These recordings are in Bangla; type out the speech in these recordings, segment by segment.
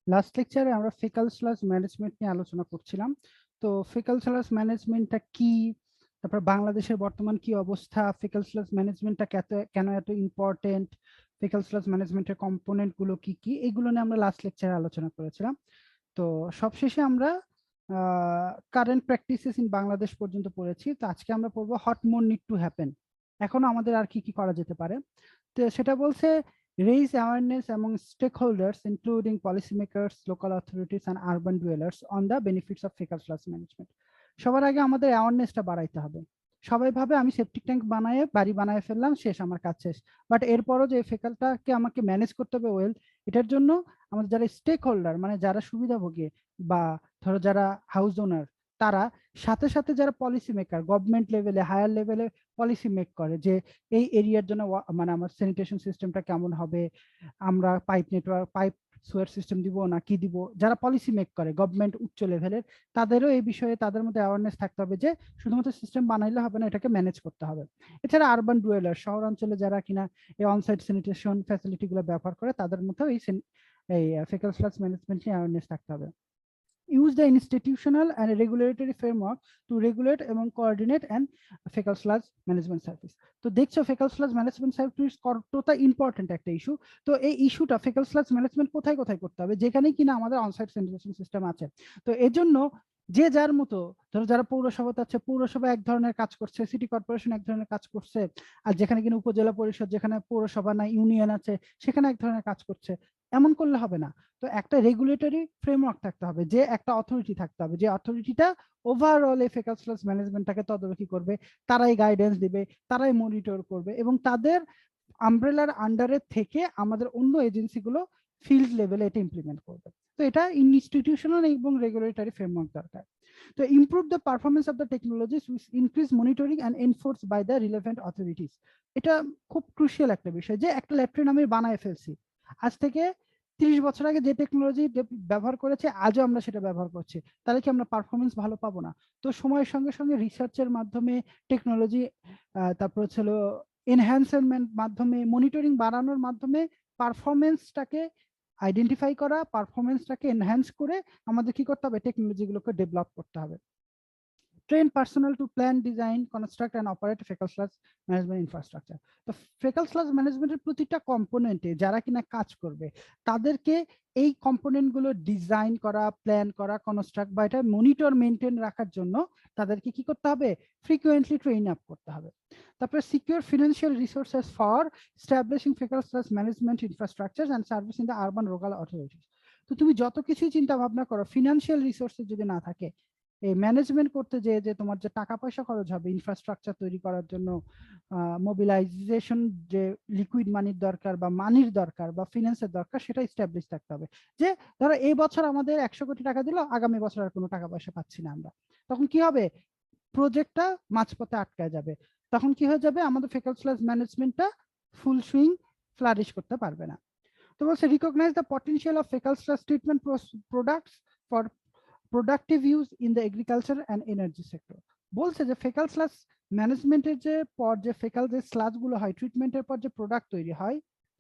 লাস্ট লেকচারে আমরা ফেকাল স্লাজ ম্যানেজমেন্ট নিয়ে আলোচনা করছিলাম। তো ফেকাল স্লাজ ম্যানেজমেন্টটা কি, তারপর বাংলাদেশের বর্তমান কি অবস্থা, ফেকাল স্লাজ ম্যানেজমেন্টটা কেন এত ইম্পর্টেন্ট, ফেকাল স্লাজ ম্যানেজমেন্টের কম্পোনেন্ট গুলো কি কি, এগুলো নিয়ে আমরা লাস্ট লেকচারে আলোচনা করেছিলাম। তো সবশেষে আমরা কারেন্ট প্র্যাকটিসেস ইন বাংলাদেশ পর্যন্ত পড়েছি। তো আজকে আমরা পড়বো what more need to happen, এখনো আমাদের আর কি কি করা যেতে পারে। তো সেটা বলছে raise awareness among stakeholders including policymakers, local authorities and urban dwellers on the benefits of fecal sludge management. সবার আগে আমাদের অ্যাওয়ারনেসটা বাড়াইতে হবে। সবাই ভাবে আমি সেপটিক ট্যাঙ্ক বানায় বাড়ি বানায় ফেললাম, শেষ, আমার কাজ শেষ। বাট এরপরও যে ফেকালটাকে আমাকে ম্যানেজ করতে হবে ওয়েল, এটার জন্য আমাদের যারা স্টেক হোল্ডার মানে যারা সুবিধাভোগী বা ধরো যারা হাউস ওনার, তারা সাথে সাথে যারা পলিসি মেকার গভর্নমেন্ট লেভেলে হায়ার লেভেলে পলিসি মেক করে যে এই এরিয়ার জন্য মানে আমার স্যানিটেশন সিস্টেমটা কেমন হবে, আমরা pipe network pipe sour system দিব না কি দিব, যারা পলিসি মেক করে গভর্নমেন্ট উচ্চ লেভেলের, তাদেরও এই বিষয়ে তাদের মধ্যে অ্যাওয়ারনেস থাকতে হবে যে শুধুমাত্র সিস্টেম বানাইলে হবে না, এটাকে ম্যানেজ করতে হবে। এছাড়া আরবান ডুয়েলার শহরাঞ্চলে যারা কিনা এই অনসাইট স্যানিটেশন ফ্যাসিলিটি গুলো ব্যবহার করে, তাদের মধ্যেও এই ফেকাল স্লাজ ম্যানেজমেন্ট নিয়ে অ্যাওয়ারনেস থাকতে হবে। Use the institutional and regulatory framework to regulate এবং coordinate and fecal sludge management service. তো দেখছো fecal sludge management service কতটা ইম্পর্টেন্ট একটা ইস্যু। তো এই ইস্যুটা fecal sludge management কোথায় কোথায় করতে হবে, যেখানে কিনা আমাদের অনসাইট স্যানিটেশন সিস্টেম আছে। তো এর জন্য যে যার মতো, ধরো যারা পৌরসভা আছে, পৌরসভা এক ধরনের কাজ করছে, সিটি কর্পোরেশন এক ধরনের কাজ করছে, আর যেখানে কিনা উপজেলা পরিষদ, যেখানে পৌরসভা না ইউনিয়ন আছে, সেখানে এক ধরনের কাজ করছে। এমন করলে হবে না। তো একটা রেগুলেটরি ফ্রেমওয়ার্ক থাকতে হবে, যে একটা অথরিটি থাকতে হবে, যে অথরিটিটা ওভারঅল এই ফেকাল স্লাজ ম্যানেজমেন্টটাকে তদারকি করবে, তারাই গাইডেন্স দিবে, তারাই মনিটর করবে, এবং তাদের আমব্রেলার আন্ডারে থেকে আমাদের অন্য এজেন্সিগুলো ফিল্ড লেভেলে এটা ইমপ্লিমেন্ট করবে। তো এটা ইনস্টিটিউশনাল এবং রেগুলেটরি ফ্রেমওয়ার্ক দরকার। তো improve the performance of the technologies with increase monitoring and enforce by the relevant authorities. এটা খুব ক্রুশিয়াল একটা বিষয়, যে একটা ল্যাট্রিন আমি বানায় ফেলছি, আজ থেকে 30 বছর আগে যে টেকনোলজি ব্যবহার করেছে আজও আমরা সেটা ব্যবহার করছি, তাহলে কি আমরা পারফরমেন্স ভালো পাবো না? তো সময়ের সঙ্গে সঙ্গে রিসার্চের মাধ্যমে, টেকনোলজি তারপর হচ্ছে এনহ্যান্সমেন্ট মাধ্যমে, মনিটরিং বাড়ানোর মাধ্যমে পারফরমেন্সটাকে আইডেন্টিফাই করা, পারফরমেন্সটাকে এনহ্যান্স করে আমাদের কি করতে হবে, টেকনোলজিগুলোকে ডেভেলপ করতে হবে। Train personnel to plan, design, construct and operate fecal sludge management infrastructure. তো fecal sludge ম্যানেজমেন্টের প্রতিটা কম্পোনেন্টে যারা কিনা কাজ করবে, তাদেরকে এই কম্পোনেন্ট গুলো ডিজাইন করা, প্ল্যান করা, কনস্ট্রাক্ট বা এটা মনিটর মেনটেন রাখার জন্য তাদেরকে কি করতে হবে, ফ্রিকুয়েন্টলি ট্রেন আপ করতে হবে। তারপরে secure financial resources for establishing fecal sludge management infrastructures and service in the urban local authorities. তো তুমি যত কিছুই চিন্তা ভাবনা করো, ফিনান্সিয়াল রিসোর্সেস যদি না থাকে, এই ম্যানেজমেন্ট করতে যে তোমার যে টাকা পয়সা খরচ হবে ইনফ্রাস্ট্রাকচার তৈরি করার জন্য, মোবিলাইজেশন, যে লিকুইড মানির দরকার বা মানির দরকার বা ফিনান্সের দরকার, সেটা এস্টাবলিশ থাকতে হবে। যে ধরো এই বছর আমাদের 100 কোটি টাকা দিল, আগামী বছর আর কোনো টাকা পয়সা পাচ্ছি না আমরা, তখন কি হবে, প্রজেক্টটা মাঝপথে আটকায় যাবে। তখন কি হয়ে যাবে, আমাদের ফেকাল স্লাজ ম্যানেজমেন্টটা ফুল সুইং ফ্লারিশ করতে পারবে না। তো বলছে recognise the potential of faecal sludge treatment products for productive use in the agriculture and energy sector. বলছে যে ফেকাল স্লাজ ম্যানেজমেন্টের যে পর যে ফেকাল যে স্লাজ গুলো হয়, ট্রিটমেন্টের পর যে প্রোডাক্ট তৈরি হয়,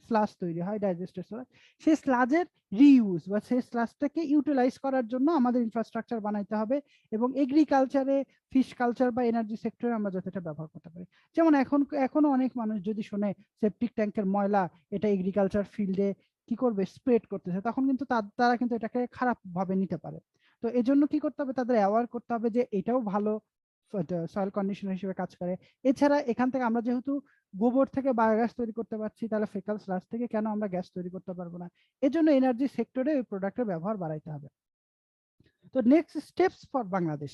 স্লাজ তৈরি হয়, ডাইজেস্টেড স্লাজ, সেই স্লাজের রিইউজ বা সেই স্লাজটাকে ইউটিলাইজ করার জন্য আমাদের ইনফ্রাস্ট্রাকচার বানাইতে হবে, এবং এগ্রিকালচারে, ফিশ কালচার বা এনার্জি সেক্টরে আমরা যতটা ব্যবহার করতে পারি। যেমন এখনো অনেক মানুষ যদি শোনে সেপটিক ট্যাঙ্কের ময়লা এটা এগ্রিকালচার ফিল্ডে কি করবে, স্প্রেড করতেছে, তখন কিন্তু তারা কিন্তু এটাকে খারাপ ভাবে নিতে পারে। তো এজন্য কি করতে হবে, তাদের অ্যাওয়ার করতে হবে যে এটাও ভালো সয়েল কন্ডিশনার হিসেবে কাজ করে। এছাড়া এখান থেকে আমরা যেহেতু গোবর থেকে বায়োগ্যাস তৈরি করতে পারছি, তাহলে ফেকাল স্লাজ থেকে কেন আমরা গ্যাস তৈরি করতে পারবো না? এজন্য এনার্জি সেক্টরে ওই প্রোডাক্টের ব্যবহার বাড়াইতে হবে। তো নেক্সট স্টেপস ফর বাংলাদেশ,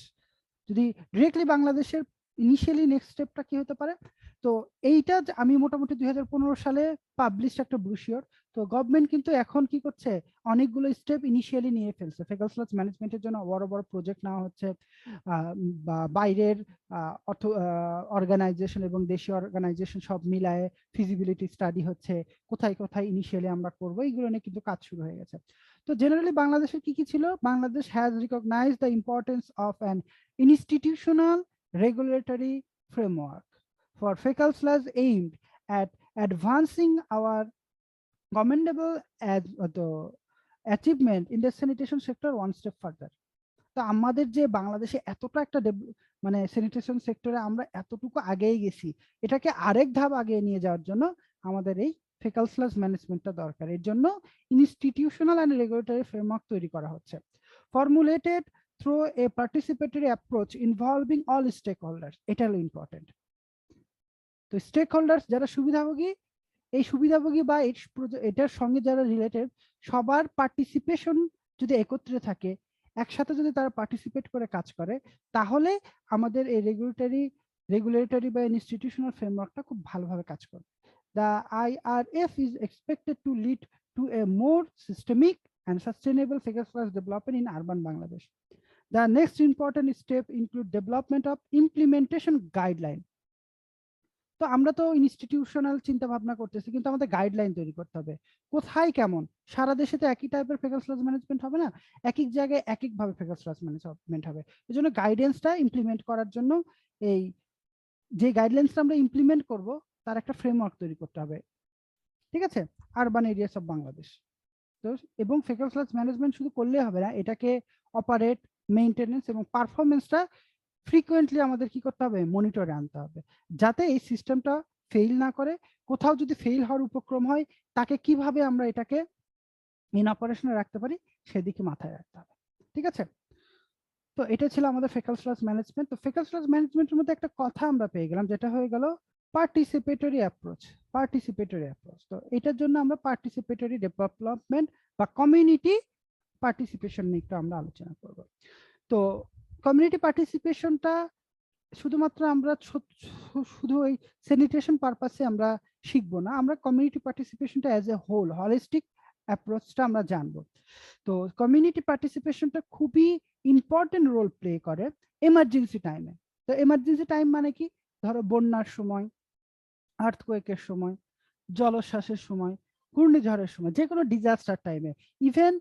যদি ডিরেক্টলি বাংলাদেশের ইনিশিয়ালি নেক্সট স্টেপটা কি হতে পারে, তো এইটা আমি মোটামুটি 2015 সালে পাবলিশ একটা ব্রুশিওর। তো গভর্নমেন্ট কিন্তু এখন কি করছে, অনেকগুলো স্টেপ ইনিশিয়ালি নিয়ে ফেলছে। ফেকাল স্লাজ ম্যানেজমেন্টের জন্য বড় বড় প্রজেক্ট নেওয়া হচ্ছে, বা বাইরের অর্গানাইজেশন এবং দেশীয় অর্গানাইজেশন সব মিলায়ে ফিজিবিলিটি স্টাডি হচ্ছে, কোথায় কোথায় ইনিশিয়ালি আমরা করবো, এইগুলো নিয়ে কিন্তু কাজ শুরু হয়ে গেছে। তো জেনারেলি বাংলাদেশের কি কি ছিল, Bangladesh has recognized the importance of an institutional regulatory framework for fecal sludge aimed at advancing our commendable as the achievement in the sanitation sector one step further. তো আমাদের যে বাংলাদেশে এতটা একটা মানে স্যানিটেশন সেক্টরে আমরা এতটুকু আগেই গেছি, এটাকে আরেক ধাপ আগে নিয়ে যাওয়ার জন্য আমাদের এই ফেকাল স্লাজ ম্যানেজমেন্টটা দরকার। এর জন্য ইনস্টিটিউশনাল অ্যান্ড রেগুলেটরি ফ্রেমওয়ার্ক তৈরি করা হচ্ছে, formulated through a participatory approach involving all stakeholders. এটা হলো ইম্পর্টেন্ট। তো স্টেক হোল্ডার্স যারা সুবিধাভোগী, এই সুবিধাভোগী বা এটার সঙ্গে যারা রিলেটেড, সবার পার্টিসিপেশন যদি একত্রে থাকে, একসাথে যদি তারা পার্টিসিপেট করে কাজ করে, তাহলে আমাদের এই রেগুলেটরি বা ইনস্টিটিউশনাল ফ্রেমওয়ার্কটা খুব ভালোভাবে কাজ করবে। The IRF is expected to lead to a more systemic and sustainable figure-class development in urban Bangladesh. The next important step include development of implementation guideline. তো আমরা তো ইনস্টিটিউশনাল চিন্তা ভাবনা করতেছি, কিন্তু আমাদের গাইডলাইন তৈরি করতে হবে কোথায় কেমন। সারা দেশে তো একই টাইপের ফেকাল স্লাজ ম্যানেজমেন্ট হবে না, এক এক জায়গায় এক এক ভাবে ফেকাল স্লাজ ম্যানেজমেন্ট হবে। এই জন্য গাইডেন্সটা ইমপ্লিমেন্ট করার জন্য এই যে গাইডলাইন্সটা আমরা ইমপ্লিমেন্ট করব তার একটা ফ্রেমওয়ার্ক তৈরি করতে হবে, ঠিক আছে, আরবান এরিয়াস অফ বাংলাদেশ। তো এবং ফেকাল স্লাজ ম্যানেজমেন্ট শুধু করলে হবে না, এটাকে অপারেট, মেইনটেনেন্স এবং পারফরমেন্সটা ফ্রিকোয়েন্টলি আমাদের কি করতে হবে, মনিটরে আনতে হবে, যাতে এই সিস্টেমটা ফেইল না করে। কোথাও যদি ফেইল হওয়ার উপক্রম হয়, তাকে কিভাবে আমরা এটাকে ইন অপারেশনে রাখতে পারি সেদিকে মাথায় রাখতে হবে, ঠিক আছে। তো এটা ছিল আমাদের ফেকাল স্লাজ ম্যানেজমেন্ট। তো ফেকাল স্লাজ ম্যানেজমেন্টের মধ্যে একটা কথা আমরা পেয়ে গেলাম, যেটা হয়ে গেল পার্টিসিপেটরি অ্যাপ্রোচ। পার্টিসিপেটরি অ্যাপ্রোচ, তো এটার জন্য আমরা পার্টিসিপেটরি ডেভেলপমেন্ট বা কমিউনিটি পার্টিসিপেশন নিয়ে একটু আমরা আলোচনা করব। তো কমিউনিটি পার্টিসিপেশনটা শুধুমাত্র আমরা শুধু ওই স্যানিটেশন পারপাসে আমরা শিখবো না, আমরা কমিউনিটি পার্টিসিপেশনটা অ্যাজ এ হোল হলিস্টিক অ্যাপ্রোচটা আমরা জানবো। তো কমিউনিটি পার্টিসিপেশনটা খুবই ইম্পর্টেন্ট রোল প্লে করে এমার্জেন্সি টাইমে। তো এমার্জেন্সি টাইম মানে কি, ধরো বন্যার সময়, আর্থকোয়েকের সময়, জলোচ্ছ্বাসের সময়, ঘূর্ণিঝড়ের সময়, যে কোনো ডিজাস্টার টাইমে, ইভেন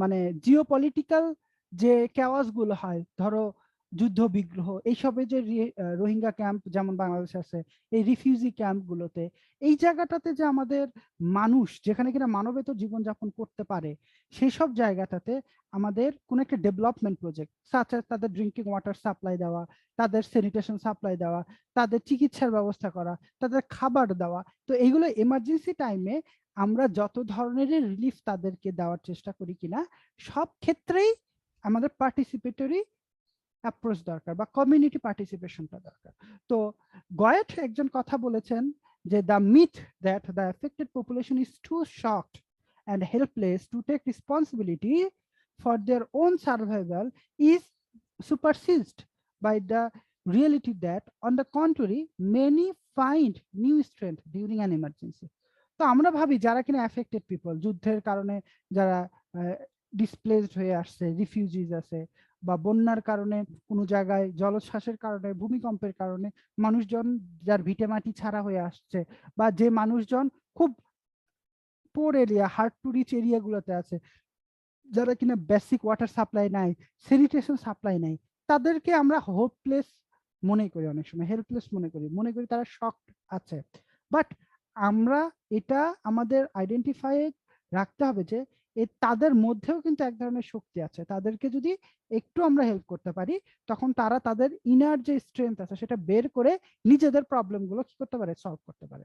মানে জিওপলিটিক্যাল যে ক্যাওয়াস গুলো হয়, ধরো যুদ্ধ বিগ্রহ, এইসবে যে রোহিঙ্গা ক্যাম্প যেমন বাংলাদেশে আছে, এই রিফিউজি ক্যাম্প গুলোতে, এই জায়গাটাতে যে আমাদের মানুষ যেখানে কিনা মানবেতর জীবনযাপন করতে পারে, সেই সব জায়গাটাতে আমাদের কোন একটা ডেভেলপমেন্ট প্রজেক্ট, তাদের ড্রিঙ্কিং ওয়াটার সাপ্লাই দেওয়া, তাদের স্যানিটেশন সাপ্লাই দেওয়া, তাদের চিকিৎসার ব্যবস্থা করা, তাদের খাবার দেওয়া, তো এইগুলো এমার্জেন্সি টাইমে আমরা যত ধরনের রিলিফ তাদেরকে দেওয়ার চেষ্টা করি কিনা, সব ক্ষেত্রেই আমাদের পার্টিসিপেটরি অ্যাপ্রোচ দরকার বা কমিউনিটি পার্টিসিপেশনটা দরকার। তো গয়েট একজন কথা বলেছেন যে the myth that the affected population is too shocked and helpless to take responsibility for their own survival is superseded by the reality that on the contrary many find new strength during an emergency. তো আমরা ভাবি যারা কিনা অ্যাফেক্টেড পিপল, যুদ্ধের কারণে যারা ডিসপ্লেসড হয়ে আসছে, রিফিউজিজ আছে, বা বন্যার কারণে কোনো জায়গায়, জলোচ্ছ্বাসের কারণে, ভূমিকম্পের কারণে মানুষজন যার ভিটেমাটি ছাড়া হয়ে আসছে, বা যে মানুষজন খুব পোর এরিয়া, হার্ড টু রিচ এরিয়াগুলোতে আছে, যারা কিনা বেসিক ওয়াটার সাপ্লাই নাই, স্যানিটেশন সাপ্লাই নাই, তাদেরকে আমরা হোপলেস মনে করি, অনেক সময় হেল্পলেস মনে করি তারা শকড আছে। বাট আমরা এটা আমাদের আইডেন্টিফাই রাখতে হবে যে তাদের মধ্যেও কিন্তু এক ধরনের শক্তি আছে, তাদেরকে যদি একটু আমরা হেল্প করতে পারি, তখন তারা তাদের ইনার যে স্ট্রেংথ আছে সেটা বের করে নিজেদের প্রবলেম গুলো কি করতে পারে, সলভ করতে পারে।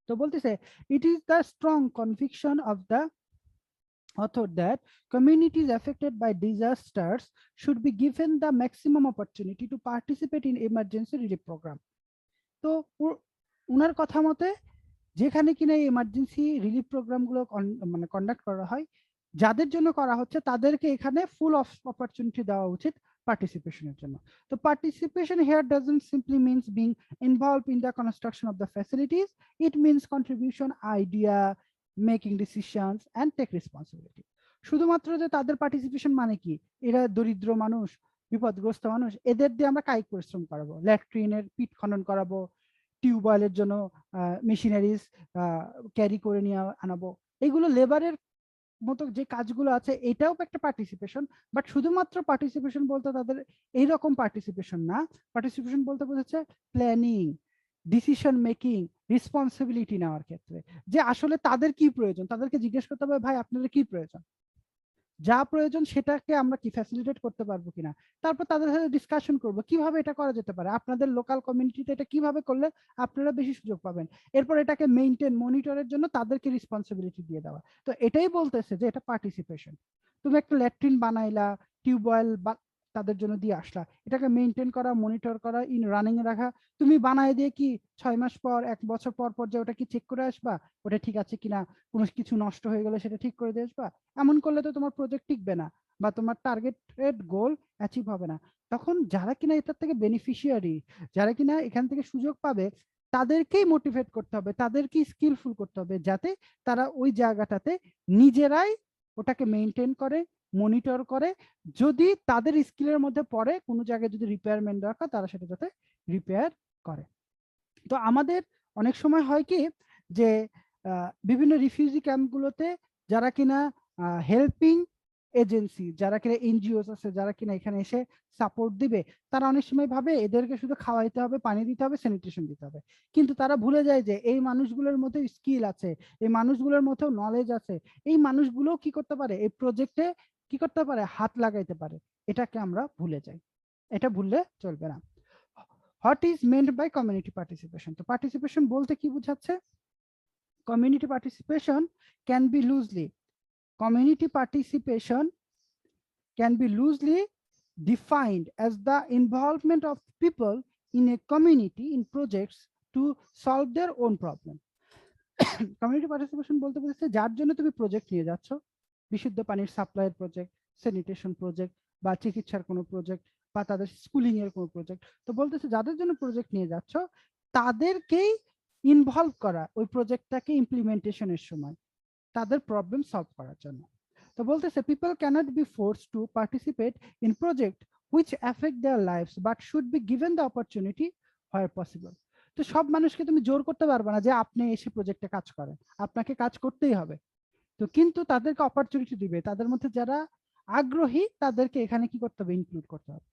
তো বলতেছে, it is the strong conviction of the author that communities affected by disasters should be given the maximum opportunity to participate in emergency relief program. তো উনার কথা মতে যেখানে কিনা এই এমার্জেন্সি রিলিফ প্রোগ্রাম গুলো মানে কন্ডাক্ট করা হয়, যাদের জন্য করা হচ্ছে তাদেরকে এখানে ফুল অফ অপরচুনিটি দেওয়া উচিত পার্টিসিপেশনের জন্য। তো participation here doesn't simply means being involve in the construction of the facilities, it means contribution, idea, making decisions and take responsibility. শুধুমাত্র যে তাদের পার্টিসিপেশন মানে কি, এরা দরিদ্র মানুষ, বিপদগ্রস্ত মানুষ, এদের দিয়ে আমরা কায়িক পরিশ্রম করাবো, ল্যাট্রিনের পিট খনন করাবো, টিউবওয়েলের জন্য মেশিনারিজ ক্যারি করে নিয়ে আনাবো, এগুলো লেবারের মতো যে কাজগুলো আছে, এটাও একটা পার্টিসিপেশন। বাট শুধুমাত্র পার্টিসিপেশন বলতে তাদের এইরকম পার্টিসিপেশন না, পার্টিসিপেশন বলতে বোঝাচ্ছে প্ল্যানিং, ডিসিশন মেকিং, রেসপন্সিবিলিটি নেওয়ার ক্ষেত্রে, যে আসলে তাদের কি প্রয়োজন, তাদেরকে জিজ্ঞেস করতে হবে ভাই আপনাদের কি প্রয়োজন, যা প্রয়োজন সেটাকে আমরা কি ফ্যাসিলিটেট করতে পারবো কিনা। তারপর তাদের সাথে ডিসকাশন করব কিভাবে এটা করা যেতে পারে, আপনাদের লোকাল কমিউনিটিতে এটা কিভাবে করলে আপনারা বেশি সুযোগ পাবেন। এরপর এটাকে মেইনটেইন মনিটরের জন্য তাদেরকে রেসপন্সিবিলিটি দিয়ে দেওয়া। তো এটাই বলতেছে যে এটা পার্টিসিপেশন। তুমি একটা ল্যাট্রিন বানাইলা, টিউবওয়েল বা তাদের জন্য দিয়ে আসলা, এটাকে মেইনটেইন করা, মনিটর করা, ইন রানিং এ রাখা। তুমি বানায় দিয়ে কি 6 মাস পর 1 বছর পর পর যে ওটা কি চেক করে আসবা ওটা ঠিক আছে কিনা, কোনো কিছু নষ্ট হয়ে গেলে সেটা ঠিক করে দিয়ে আসবা? এমন করলে তো তোমার প্রজেক্ট টিকবে না বা তোমার টার্গেটেড গোল অ্যাচিভ হবে না। তখন যারা কিনা এটার থেকে বেনিফিশিয়ারি, যারা কিনা এখান থেকে সুযোগ পাবে, তাদেরকেই মোটিভেট করতে হবে, তাদেরকেই স্কিলফুল করতে হবে, যাতে তারা ওই জায়গাটাতে নিজেরাই ওটাকে মেইনটেইন করে, মনিটর করে। যদি তাদের স্কিলের মধ্যে পড়ে কোনো জায়গায় যদি রিপেয়ারমেন্ট দরকার, তারা সেটা যাতে রিপেয়ার করে। তো আমাদের অনেক সময় হয় কি যে বিভিন্ন রিফিউজি ক্যাম্পগুলোতে যারা কিনা হেল্পিং এজেন্সি, যারা কিনা এনজিওস আছে, যারা কিনা এখানে এসে সাপোর্ট দিবে, তারা অনেক সময় ভাবে এদেরকে শুধু খাওয়াইতে হবে, পানি দিতে হবে, স্যানিটেশন দিতে হবে। কিন্তু তারা ভুলে যায় যে এই মানুষগুলোর মধ্যে স্কিল আছে, এই মানুষগুলোর মধ্যেও নলেজ আছে, এই মানুষগুলো কি করতে পারে, এই প্রজেক্টে কি করতে পারে, হাত লাগাইতে পারে। এটাকে আমরা ভুলে যাই, এটা ভুললে চলবে না। What is meant by community participation? তো পার্টিসিপেশন বলতে কি বোঝাচ্ছে? Community participation can be loosely, community participation can be loosely defined as the involvement of people in a community in projects to solve their own problem. Community participation বলতে বোঝাচ্ছে যার জন্য তুমি প্রজেক্ট নিয়ে যাচ্ছ, বিশুদ্ধ পানির সাপ্লাইয়ের প্রজেক্ট, স্যানিটেশন প্রজেক্ট বা চিকিৎসার কোনো প্রজেক্ট বা তাদের স্কুলিং এর কোনো প্রজেক্ট। তো বলতেছে যাদের জন্য প্রজেক্ট নিয়ে যাচ্ছ তাদেরকেই ইনভলভ করা ওই প্রজেক্টটাকে ইমপ্লিমেন্টেশনের সময়, তাদের প্রবলেম সলভ করার জন্য। তো বলতেছে people cannot be forced to participate in project which affect their lives but should be given the opportunity where possible. তো সব মানুষকে তুমি জোর করতে পারবে না যে আপনি এসে প্রজেক্টে কাজ করেন, আপনাকে কাজ করতেই হবে। তো কিন্তু তাদেরকে অপরচুনিটি দিবে, তাদের মধ্যে যারা আগ্রহী তাদেরকে এখানে কি করতে হবে, ইনক্লুড করতে হবে।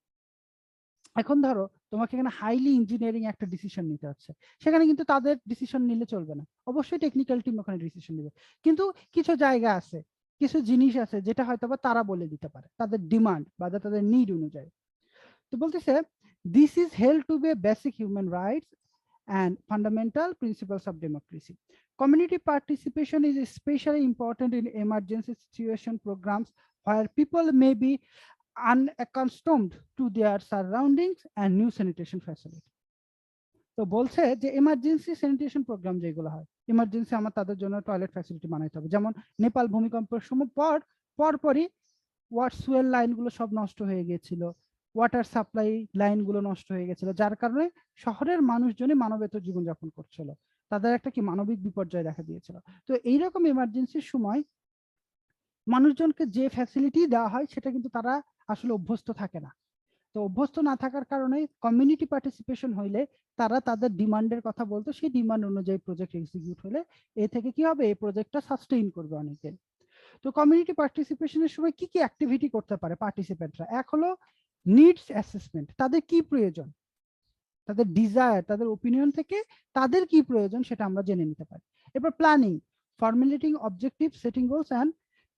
এখন ধরো তোমাকে এখানে হাইলি ইঞ্জিনিয়ারিং একটা ডিসিশন নিতে হচ্ছে, সেখানে কিন্তু তাদের ডিসিশন নিলে চলবে না, অবশ্যই টেকনিক্যাল টিম ওখানে ডিসিশন নেবে। কিন্তু কিছু জায়গা আছে, কিছু জিনিস আছে যেটা হয়তো বা তারা বলে দিতে পারে তাদের ডিমান্ড বা তাদের নিড অনুযায়ী। তো বলতেছে this is held to be basic human rights and fundamental principles of democracy. Community participation is especially important in emergency situation programs where people may be unaccustomed to their surroundings and new sanitation facility. তো বলছে যে এমার্জেন্সি স্যানিটেশন প্রোগ্রাম যেগুলো হয়, এমার্জেন্সি আমার তাদের জন্য টয়লেট ফ্যাসিলিটি বানাইতে হবে। যেমন নেপাল ভূমিকম্পের সময় পরপরই ওয়াটার লাইনগুলো সব নষ্ট হয়ে গিয়েছিল, ওয়াটার সাপ্লাই লাইনগুলো নষ্ট হয়ে গেছিল, যার কারণে শহরের মানুষজনই মানবেতর জীবনযাপন করছিল, তাদের একটা কি মানবিক বিপর্যয় দেখা দিয়েছিল। তো এইরকম এমার্জেন্সির সময় মানুষজনকে যে ফ্যাসিলিটি দেওয়া হয় সেটা কিন্তু তারা আসলে অভ্যস্ত থাকে না। তো অভ্যস্ত না থাকার কারণে কমিউনিটি পার্টিসিপেশন হইলে তারা তাদের ডিমান্ডের কথা বলতো, সেই ডিমান্ড অনুযায়ী প্রজেক্ট এক্সিকিউট হলে এ থেকে কি হবে, এই প্রজেক্টটা সাস্টেইন করবে অনেকদিন। তো কমিউনিটি পার্টিসিপেশনের সময় কি কি অ্যাক্টিভিটি করতে পারে পার্টিসিপেন্টরা? এক হলো নিডস অ্যাসেসমেন্ট, তাদের কি প্রয়োজন, তাদের ডিজায়ার, তাদের ওপিনিয়ন থেকে তাদের কি প্রয়োজন সেটা আমরা জেনে নিতে পারি। এরপর planning, formulating objective, setting goals and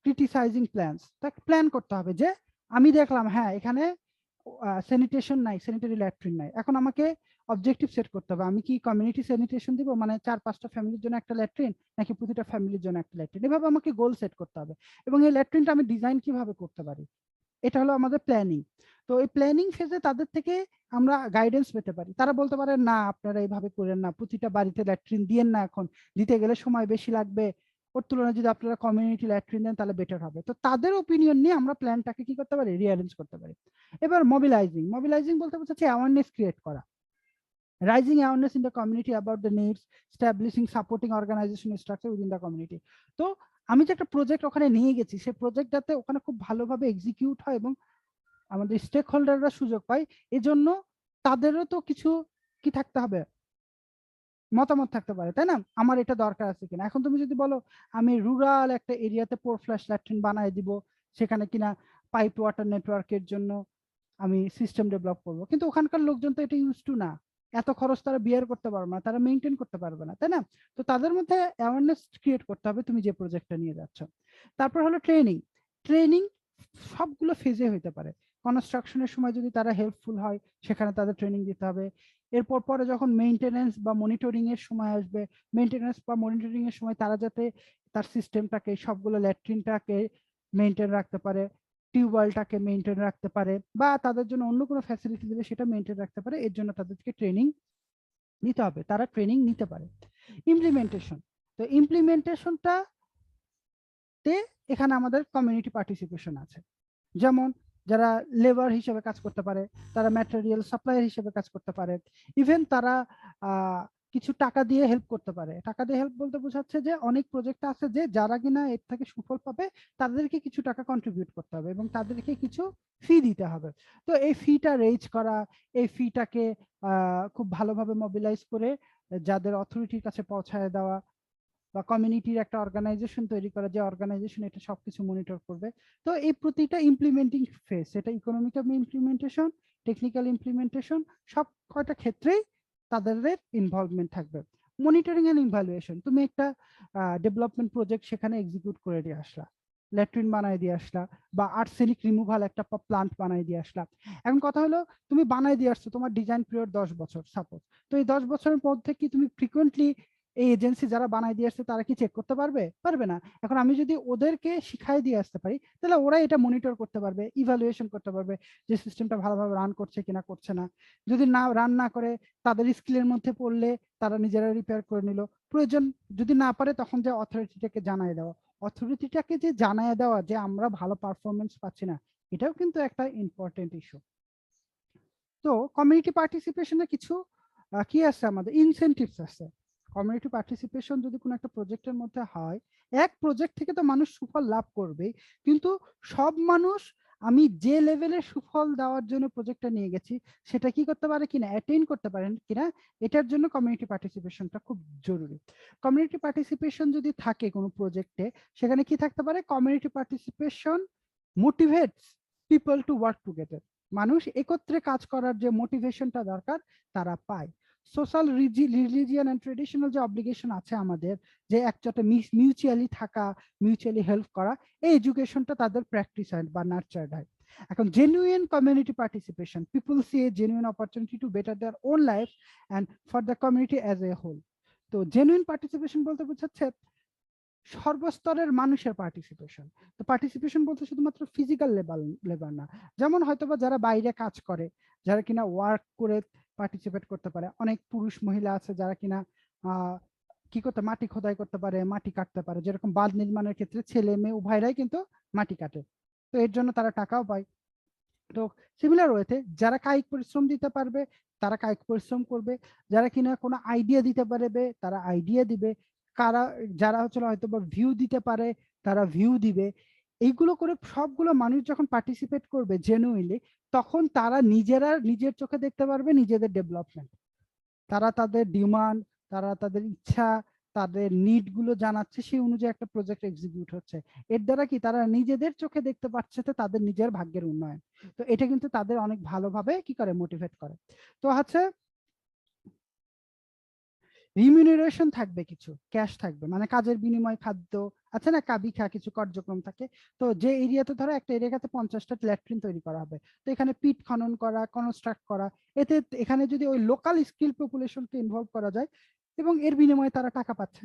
criticising plans. তাকে প্ল্যান করতে হবে যে আমি দেখলাম হ্যাঁ এখানে স্যানিটেশন নাই, স্যানিটারি ল্যাট্রিন নাই, এখন আমাকে অবজেক্টিভ সেট করতে হবে, আমি কি কমিউনিটি স্যানিটেশন দিব, মানে 4-5টা ফ্যামিলির জন্য একটা ল্যাট্রিন, নাকি প্রতিটা ফ্যামিলির জন্য একটা ল্যাট্রিন, এভাবে আমাকে গোল সেট করতে হবে। এবং এই ল্যাট্রিনটা আমি ডিজাইন কিভাবে করতে পারি, এটা হলো আমাদের প্ল্যানিং। তো এই প্ল্যানিং ফেজে তাদের থেকে আমরা গাইডেন্স পেতে পারি, তারা বলতে পারে না আপনারা এইভাবে করেন না, প্রতিটা বাড়িতে ল্যাট্রিন দিয়েন না, এখন দিতে গেলে সময় বেশি লাগবে, ওর তুলনায় যদি আপনারা কমিউনিটি ল্যাট্রিন দেন তাহলে বেটার হবে। তো তাদের ওপিনিয়ন নিয়ে আমরা প্ল্যানটাকে কি করতে পারি, রিঅ্যারেঞ্জ করতে পারি। এবার মোবিলাইজিং, মোবিলাইজিং বলতে বোঝাচ্ছে অ্যাওয়ারনেস ক্রিয়েট করা, raising awareness in the community about the needs, establishing supporting organisation structure within the community. তো আমি যে একটা প্রজেক্ট ওখানে নিয়ে গেছি, সেই প্রজেক্ট যাতে ওখানে খুব ভালোভাবে এক্সিকিউট হয় এবং আমাদের স্টেক হোল্ডাররা সুযোগ পায়, এজন্য তাদেরও তো কিছু কি থাকতে হবে, মতামত থাকতে পারে, তাই না? আমার এটা দরকার আছে কিনা। এখন তুমি যদি বলো আমি রুরাল একটা এরিয়াতে পোর ফ্ল্যাশ ল্যাট্রিন বানায় দিব, সেখানে কিনা পাইপ ওয়াটার নেটওয়ার্কের জন্য আমি সিস্টেম ডেভেলপ করবো, কিন্তু ওখানকার লোকজন তো এটা ইউজ টু না, এত খরচ তারা বিয়ার করতে পারবে না, তারা মেনটেন করতে পারবে না, তাই না? তো তাদের মধ্যে অ্যাওয়ারনেস ক্রিয়েট করতে হবে তুমি যে প্রজেক্টটা নিয়ে যাচ্ছ। তারপর হলো ট্রেনিং। ট্রেনিং সবগুলো ফেজে হইতে পারে। কনস্ট্রাকশনের সময় যদি তারা হেল্পফুল হয় সেখানে তাদের ট্রেনিং দিতে হবে। এরপর পরে যখন মেইনটেনেন্স বা মনিটরিং এর সময় আসবে, মেইনটেনেন্স বা মনিটরিং এর সময় তারা যাতে তার সিস্টেমটাকে, সবগুলো ল্যাট্রিনটাকে মেইনটেইন রাখতে পারে, টিউবওয়েলটাকে মেইনটেইন রাখতে পারে, বা তাদের জন্য অন্য কোনো ফ্যাসিলিটি দিলে সেটা মেইনটেইন রাখতে পারে, এর জন্য তাদেরকে ট্রেনিং নিতে হবে, তারা ট্রেনিং নিতে পারে। ইমপ্লিমেন্টেশন, তো ইমপ্লিমেন্টেশনটা তে এখানে আমাদের কমিউনিটি পার্টিসিপেশন আছে। যেমন যারা লেবার হিসেবে কাজ করতে পারে, তারা ম্যাটেরিয়াল সাপ্লায়ার হিসেবে কাজ করতে পারে, ইভেন তারা কিছু টাকা দিয়ে হেল্প করতে পারে। টাকা দিয়ে হেল্প বলতে বোঝাচ্ছে যে অনেক প্রজেক্ট আছে যে যারা কিনা এর থেকে সুফল পাবে তাদেরকে কিছু টাকা কন্ট্রিবিউট করতে হবে এবং তাদেরকে কিছু ফি দিতে হবে। তো এই ফিটা রেজ করা, এই ফিটাকে খুব ভালোভাবে মোবিলাইজ করে যাদের অথরিটির কাছে পৌঁছায় দেওয়া, বা কমিউনিটির একটা অর্গানাইজেশন তৈরি করা, যে অর্গানাইজেশন এটা সবকিছু মনিটর করবে। তো এই প্রতিটা ইমপ্লিমেন্টিং ফেজ, সেটা ইকোনমিক্যাল ইমপ্লিমেন্টেশন, টেকনিক্যাল ইমপ্লিমেন্টেশন, সব কয়টা ক্ষেত্রেই তাদের ইনভলভমেন্ট থাকবে। মনিটরিং এন্ড ইভ্যালুয়েশন, তুমি একটা ডেভেলপমেন্ট প্রজেক্ট সেখানে এক্সিকিউট করে দিয়ে আসলা, ল্যাট্রিন বানাই দিয়ে আসলা, বা আর্সেনিক রিমুভাল একটা প্লান্ট বানাই দিয়ে আসলা। এখন কথা হলো তুমি বানাই দিয়ে আসছো, তোমার ডিজাইন পিরিয়ড 10 বছর সাপোজ। তো এই 10 বছরের মধ্যে কি তুমি ফ্রিকোয়েন্টলি এই এজেন্সি যারা বানাই দিয়ে আসছে তারা কি চেক করতে পারবে? পারবে না। এখন আমি যদি ওদেরকে শিখাই দিয়ে আসতে পারি তাহলে ওরা এটা মনিটর করতে পারবে, ইভ্যালুয়েশন করতে পারবে যে সিস্টেমটা ভালোভাবে রান করছে কিনা করছে না। যদি না রান না করে তাদের স্কিলের মধ্যে পড়লে তারা নিজেরা রিপেয়ার করে নিল। প্রয়োজন যদি না পারে তখন যে অথরিটিটাকে জানায় দেওয়া, অথরিটিটাকে যে জানায় দেওয়া যে আমরা ভালো পারফরমেন্স পাচ্ছি না, এটাও কিন্তু একটা ইম্পর্টেন্ট ইস্যু। তো কমিউনিটি পার্টিসিপেশনের কিছু কি আছে, আমাদের ইনসেনটিভস আছে। কমিউনিটি পার্টিসিপেশন যদি কোনো একটা প্রজেক্টের মধ্যে হয়, এক প্রজেক্ট থেকে তো মানুষ সুফল লাভ করবে, কিন্তু সব মানুষ আমি যে লেভেলের সুফল দেওয়ার জন্য প্রজেক্টটা নিয়ে গেছি সেটা কি করতে পারে কিনা, অ্যাটেইন করতে পারেন কিনা, এটার জন্য কমিউনিটি পার্টিসিপেশনটা খুব জরুরি। কমিউনিটি পার্টিসিপেশন যদি থাকে কোনো প্রজেক্টে, সেখানে কি থাকতে পারে, community participation motivates people to work together. মানুষ একত্রে কাজ করার যে মোটিভেশনটা দরকার তারা পায়। সোশ্যাল রিলিজিয়ান এন্ড ট্রেডিশনাল যে অব্লিগেশন আছে আমাদের, যে একসাথে মিউচুয়ালি থাকা, মিউচুয়ালি হেল্প করা, এই এডুকেশনটা তাদের প্র্যাকটিস হয় বা নার্চার্ড হয়। এখন genuine community participation, people see a genuine opportunity to better their own life and for the community as a whole. তো জেনুইন পার্টিসিপেশন বলতে বোঝাচ্ছে সর্বস্তরের মানুষের পার্টিসিপেশন। তো পার্টিসিপেশন বলতে শুধুমাত্র ফিজিক্যাল লেবার না, যেমন হয়তোবা যারা বাইরে কাজ করে, যারা কিনা ওয়ার্ক করে পার্টিসিপেট করতে পারে। অনেক পুরুষ মহিলা আছে যারা কিনা কি করতে, মাটি খোদাই করতে পারে, মাটি কাটতে পারে, যেরকম বাঁধ নির্মাণের ক্ষেত্রে ছেলে মেয়ে উভয়রাই কিন্তু মাটি কাটে, তো এর জন্য তারা টাকাও পায়। তো সিমিলার ওয়েতে যারা কায়িক পরিশ্রম দিতে পারবে তারা কায়িক পরিশ্রম করবে, যারা কিনা কোনো আইডিয়া দিতে পারবে তারা আইডিয়া দিবে, কারা যারা হচ্ছে হয়তো বা ভিউ দিতে পারে তারা ভিউ দিবে। এইগুলো করে সবগুলো মানুষ যখন পার্টিসিপেট করবে জেনুইনলি, তখন তারা নিজেরা নিজের চোখে দেখতে পারবে নিজেদের ডেভেলপমেন্ট। তারা তাদের ডিমান্ড, তারা তাদের ইচ্ছা, তাদের নিড গুলো জানাচ্ছে, সেই অনুযায়ী একটা প্রজেক্ট এক্সিকিউট হচ্ছে। এর দ্বারা কি তারা নিজেদের চোখে দেখতে পাচ্ছে যে তাদের নিজের ভাগ্যের উন্নয়ন। তো এটা কিন্তু তাদের অনেক ভালোভাবে কি করে, মোটিভেট করে। তো হচ্ছে রিমিউনারেশন থাকবে, কিছু ক্যাশ থাকবে, মানে কাজের বিনিময় খাদ্য আছে না, কাবিখা কিছু কার্যক্রম থাকে। তো যে এরিয়াতে ধরো একটা এরিয়াতে 50টা ল্যাট্রিন তৈরি করা হবে, তো এখানে পিট খনন করা, কনস্ট্রাক্ট করা, এতে এখানে যদি ওই লোকাল স্কিল পপুলেশনকে ইনভলভ করা যায় এবং এর বিনিময়ে তারা টাকা পাচ্ছে,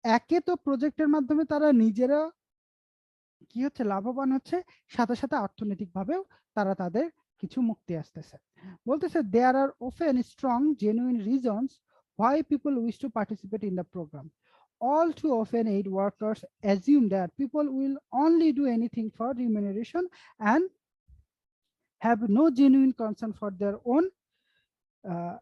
একে তো প্রজেক্টের মাধ্যমে তারা নিজেরা কি হচ্ছে, লাভবান হচ্ছে, সাথে সাথে অর্থনৈতিক ভাবেও তারা তাদের কিছু মুক্তি আসতেছে। বলতেছে দেয়ার আর often strong genuine reasons why people wish to participate in the program. All too often aid workers assume that people will only do anything for remuneration and have no genuine concern for their own uh,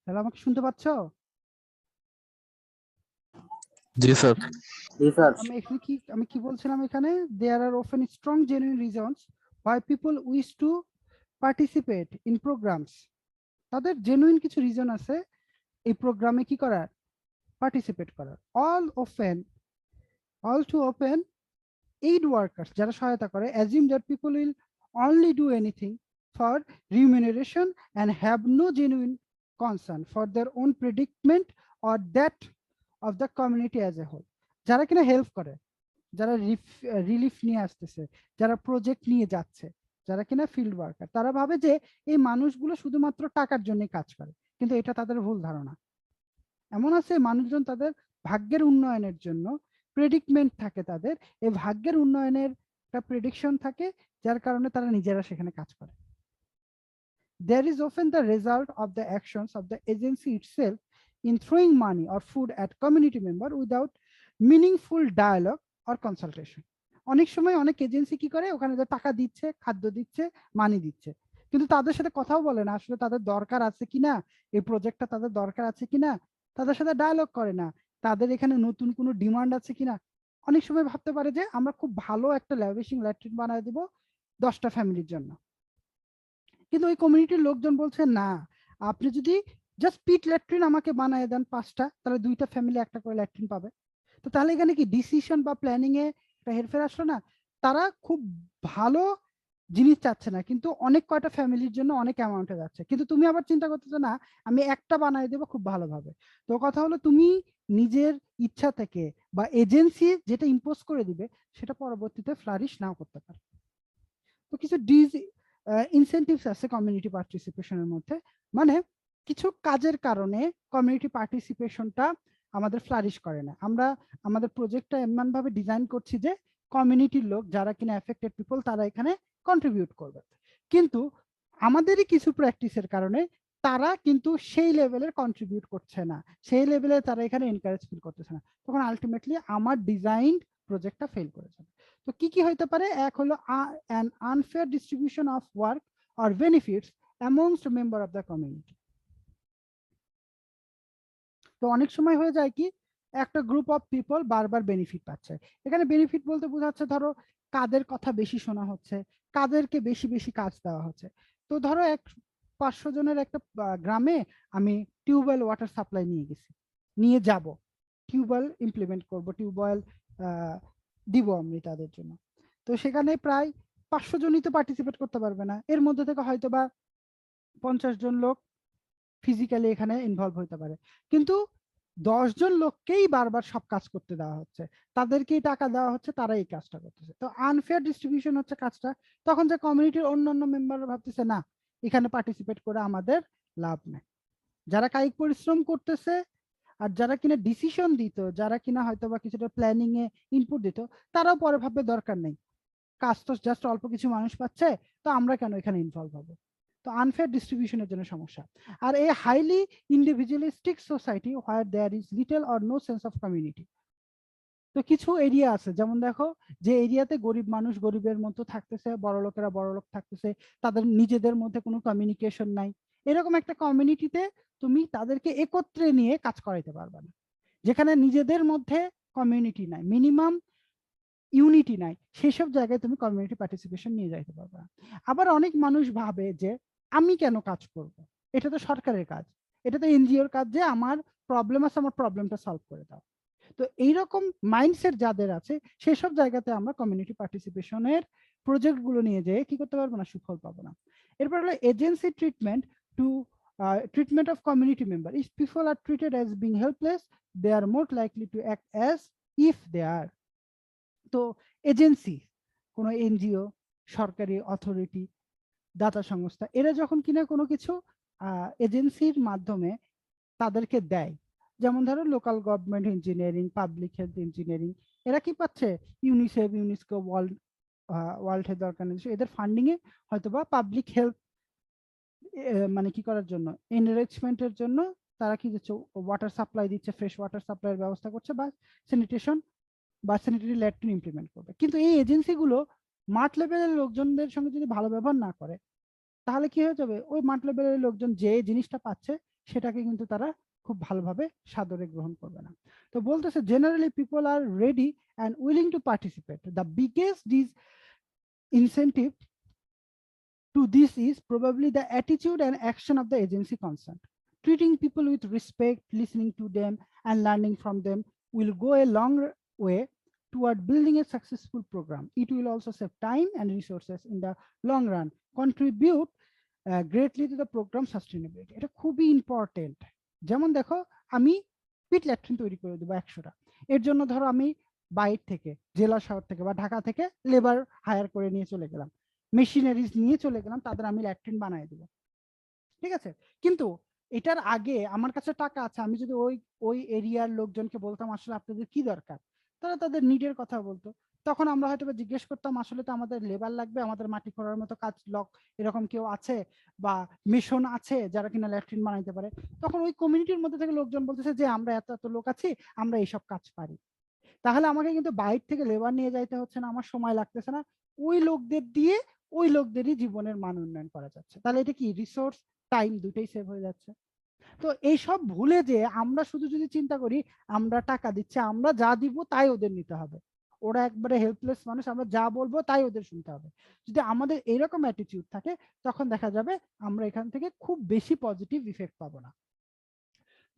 তাহলে আমাকে শুনতে পাচ্ছ? জি স্যার। আমি কি বলছিলাম এখানে, there are often strong genuine reasons why people wish to participate in programs. তাদের জেনুইন কিছু রিজন আছে এই প্রোগ্রামে কি করার, পার্টিসিপেট করার। all too often aid workers যারা সহায়তা করে assume that people will only do anything for remuneration and have no genuine concern for their own predicament or that of the community as a whole. যারা কিনা হেল্প করে, যারা রিলিফ নিয়ে আসতেছে, যারা প্রজেক্ট নিয়ে যাচ্ছে, যারা কিনা ফিল্ড ওয়ার্কার, তারা ভাবে যে এই মানুষগুলো শুধুমাত্র টাকার জন্য কাজ করে, কিন্তু এটা তাদের ভুল ধারণা। এমন আছে মানুষজন তাদের ভাগ্যের উন্নয়নের জন্য প্রেডিকমেন্ট থাকে, তাদের এই ভাগ্যের উন্নয়নের একটা প্রেডিকশন থাকে, যার কারণে তারা নিজেরা সেখানে কাজ করে। There is often the result of the actions of the agency itself in throwing money or food at community member without meaningful dialogue or consultation. অনেক সময় অনেক এজেন্সি কি করে, ওখানে যে টাকা দিচ্ছে, খাদ্য দিচ্ছে, মানি দিচ্ছে, কিন্তু তাদের সাথে কথাও বলে না আসলে তাদের দরকার আছে কিনা, এই প্রজেক্টটা তাদের দরকার আছে কিনা, তাদের সাথে ডায়ালগ করে না, তাদের এখানে নতুন কোনো ডিমান্ড আছে কিনা। অনেক সময় ভাবতে পারে যে আমরা খুব ভালো একটা ল্যাভিশিং ল্যাট্রিন বানায় দিব 10টা ফ্যামিলির জন্য, কিন্তু ওই কমিউনিটির লোকজন বলছে না, আপনি যদি জাস্ট পিট ল্যাট্রিন আমাকে বানিয়ে দেন 5টা, তাহলে 2টা ফ্যামিলি একটা করে ল্যাট্রিন পাবে। তো তাহলে এখানে কি ডিসিশন বা প্ল্যানিং এ একটা হেরফের আসলো না? তারা খুব ভালো জিনিস চাচ্ছে না, কিন্তু অনেক কয়টা ফ্যামিলির জন্য অনেক অ্যামাউন্টে যাচ্ছে। কিন্তু তুমি আবার চিন্তা করতেছো না আমি একটা বানিয়ে দেবো খুব ভালোভাবে। তো কথা হলো তুমি নিজের ইচ্ছা থেকে বা এজেন্সি যেটা ইম্পোজ করে দিবে সেটা পরবর্তীতে ফ্লারিশ নাও করতে পারে। তো কিছু ইনসেন্টিভস আছে কমিউনিটি পার্টিসিপেশনের মধ্যে, মানে কিছু কাজের কারণে কমিউনিটি পার্টিসিপেশনটা আমাদের ফ্লারিশ করে না। আমরা আমাদের প্রজেক্টটা এমন ভাবে ডিজাইন করছি যে কমিউনিটির লোক যারা কিনা এফেক্টেড পিপল তারা এখানে কন্ট্রিবিউট করবে, কিন্তু আমাদেরই কিছু প্র্যাকটিসের কারণে তারা কিন্তু সেই লেভেলের কন্ট্রিবিউট করছে না, সেই লেভেলে তারা এখানে এনকারেজ ফিল করতেছে না, তখন আলটিমেটলি আমার ডিজাইন প্রজেক্টটা ফেল করে যাবে। তো কি কি হইতে পারে, এক হলো an unfair distribution of work or benefits amongst member of the community। তো অনেক সময় হয়ে যায় কি একটা গ্রুপ অফ পিপল বারবার বেনিফিট পাচ্ছে। এখানে বেনিফিট বলতে বোঝাচ্ছে ধরো কাদের কথা বেশি শোনা হচ্ছে, কাদেরকে বেশি বেশি কাজ দেওয়া হচ্ছে। তো ধরো 500 জনের একটা গ্রামে আমি টিউবওয়েল ওয়াটার সাপ্লাই নিয়ে যাব, টিউবওয়েল ইমপ্লিমেন্ট করব, টিউবওয়েল দিব আমি তাদের জন্য। তো সেখানে প্রায় 500 জনই তো পার্টিসিপেট করতে পারবে না, এর মধ্যে থেকে হয়তো বা 50 জন লোক ফিজিক্যালি এখানে ইনভলভ হতে পারে, কিন্তু 10 জন লোককেই বারবার সব কাজ করতে দেওয়া হচ্ছে, তাদেরকেই টাকা দেওয়া হচ্ছে, তারা এই কাজটা করতেছে। তো আনফেয়ার ডিস্ট্রিবিউশন হচ্ছে কাজটা। তখন যে কমিউনিটির অন্যান্য মেম্বাররা ভাবতেছে না এখানে পার্টিসিপেট করে আমাদের লাভ নেই, যারা কায়িক পরিশ্রম করতেছে আর যারা কিনা ডিসিশন দিত, যারা কিনা হয়তো বা কিছুটা প্ল্যানিং এ ইনপুট দিত, তারাও পরে ভাববে দরকার নেই, কাজ তো জাস্ট অল্প কিছু মানুষ পাচ্ছে, তো আমরা কেন এখানে ইনভলভ হবো। তো আনফেয়ার ডিস্ট্রিবিউশনের জন্য সমস্যা। আর এই highly individualistic society where there is little or no sense of community. তো কিছু এরিয়া আছে যেমন দেখো যে এরিয়াতে গরিব মানুষ গরিবের মতো থাকতেছে, বড় লোকেরা বড় লোক থাকতেছে, তাদের নিজেদের মধ্যে কোনো কমিউনিকেশন নাই, এরকম একটা কমিউনিটিতে তুমি তাদেরকে একত্রে নিয়ে কাজ করাইতে পারবে না। যেখানে নিজেদের মধ্যে কমিউনিটি নাই, মিনিমাম ইউনিটি নাই, সেসব জায়গায় তুমি কমিউনিটি পার্টিসিপেশন নিয়ে যাইতে পারবে না। আবার অনেক মানুষ ভাবে যে আমি কেন কাজ করব, এটা তো সরকারের কাজ, এটা তো এনজিওর কাজ, যে আমার প্রবলেম আছে আমার প্রবলেমটা সলভ করে দাও। তো এইরকম মাইন্ডসেট যাদের আছে সেসব জায়গাতে আমরা কমিউনিটি পার্টিসিপেশনের প্রজেক্ট গুলো নিয়ে যেয়ে কি করতে পারবো না, সুফল পাবো না। এরপর হলো agency treatment two treatment of community member. If people are treated as being helpless, they are more likely to act as if they are. তো এজেন্সি, কোনো এনজিও, সরকারি অথরিটি, দাতা সংস্থা, এরা যখন কিনা কোনো কিছু এজেন্সির মাধ্যমে তাদেরকে দেয়, যেমন ধরো local government engineering, public health engineering, এরা কি পাচ্ছে UNICEF, UNESCO, World Health Organization, এদের ফান্ডিং এ হয়তোবা পাবলিক হেলথ মানে কি করার জন্য, এনরিচমেন্টের জন্য তারা কি দিচ্ছে, ওয়াটার সাপ্লাই দিচ্ছে, ফ্রেশ ওয়াটার সাপ্লাইয়ের ব্যবস্থা করছে, বা স্যানিটেশন বা স্যানিটারি ল্যাট্রিন ইমপ্লিমেন্ট করবে। কিন্তু এই এজেন্সিগুলো মাঠ লেভেলের লোকজনদের সঙ্গে যদি ভালো ব্যবহার না করে, তাহলে কি হয়ে যাবে, ওই মাঠ লেভেলের লোকজন যে জিনিসটা পাচ্ছে সেটাকে কিন্তু তারা খুব ভালোভাবে সাদরে গ্রহণ করবে না। তো বলতেছে generally people are ready and willing to participate. The biggest incentive to this is probably the attitude and action of the agency concerned. Treating people with respect, listening to them, and learning from them will go a long way toward building a successful program. It will also save time and resources in the long run, contribute greatly to the program sustainability. এটা খুবই ইম্পর্টেন্ট। যেমন দেখো, আমি পিট ল্যাট্রিন তৈরি করে দেবো 100টা, এর জন্য ধরো আমি বাইরে থেকে, জেলা শহর থেকে বা ঢাকা থেকে লেবার হায়ার করে নিয়ে চলে গেলাম, মেশিনারিজ নিয়ে চলে গেলাম, তাদের আমি ল্যাট্রিন বানিয়ে দেবো, ঠিক আছে। কিন্তু এটার আগে আমার কাছে টাকা আছে, আমি যদি ওই ওই এরিয়ার লোকজনকে বলতাম আসলে আপনাদের কি দরকার, তারা তাদের নিডের কথা বলতো, তখন আমরা হয়তো জিজ্ঞেস করতাম আসলে তো আমাদের লেবার লাগবে, আমাদের মাটি খোঁড়ার মতো কাজ লোক এরকম কেউ আছে বা মিশন আছে যারা কিনা ল্যাট্রিন বানাইতে পারে, তখন ওই কমিউনিটির মধ্যে থেকে লোকজন বলতেছে যে আমরা এত এত লোক আছি, আমরা এইসব কাজ পারি। তাহলে আমাকে কিন্তু বাইরে থেকে লেবার নিয়ে যাইতে হচ্ছে না, আমার সময় লাগতেছে না, ওই লোকদের দিয়ে ওই লোকদেরই জীবনের মান উন্নয়ন করা যাচ্ছে। তাহলে এটা কি রিসোর্স, টাইম দুটোই সেভ হয়ে যাচ্ছে। তো এইসব ভুলে যে আমরা শুধু যদি চিন্তা করি আমরা টাকা দিচ্ছি, আমরা যা দিব তাই ওদের নিতে হবে, ওরা একবারে হেল্পলেস মানুষ, আমরা যা বলবো তাই ওদের শুনতে হবে, যদি আমাদের এরকম অ্যাটিটিউড থাকে তখন দেখা যাবে আমরা এখান থেকে খুব বেশি পজিটিভ ইফেক্ট পাবো না।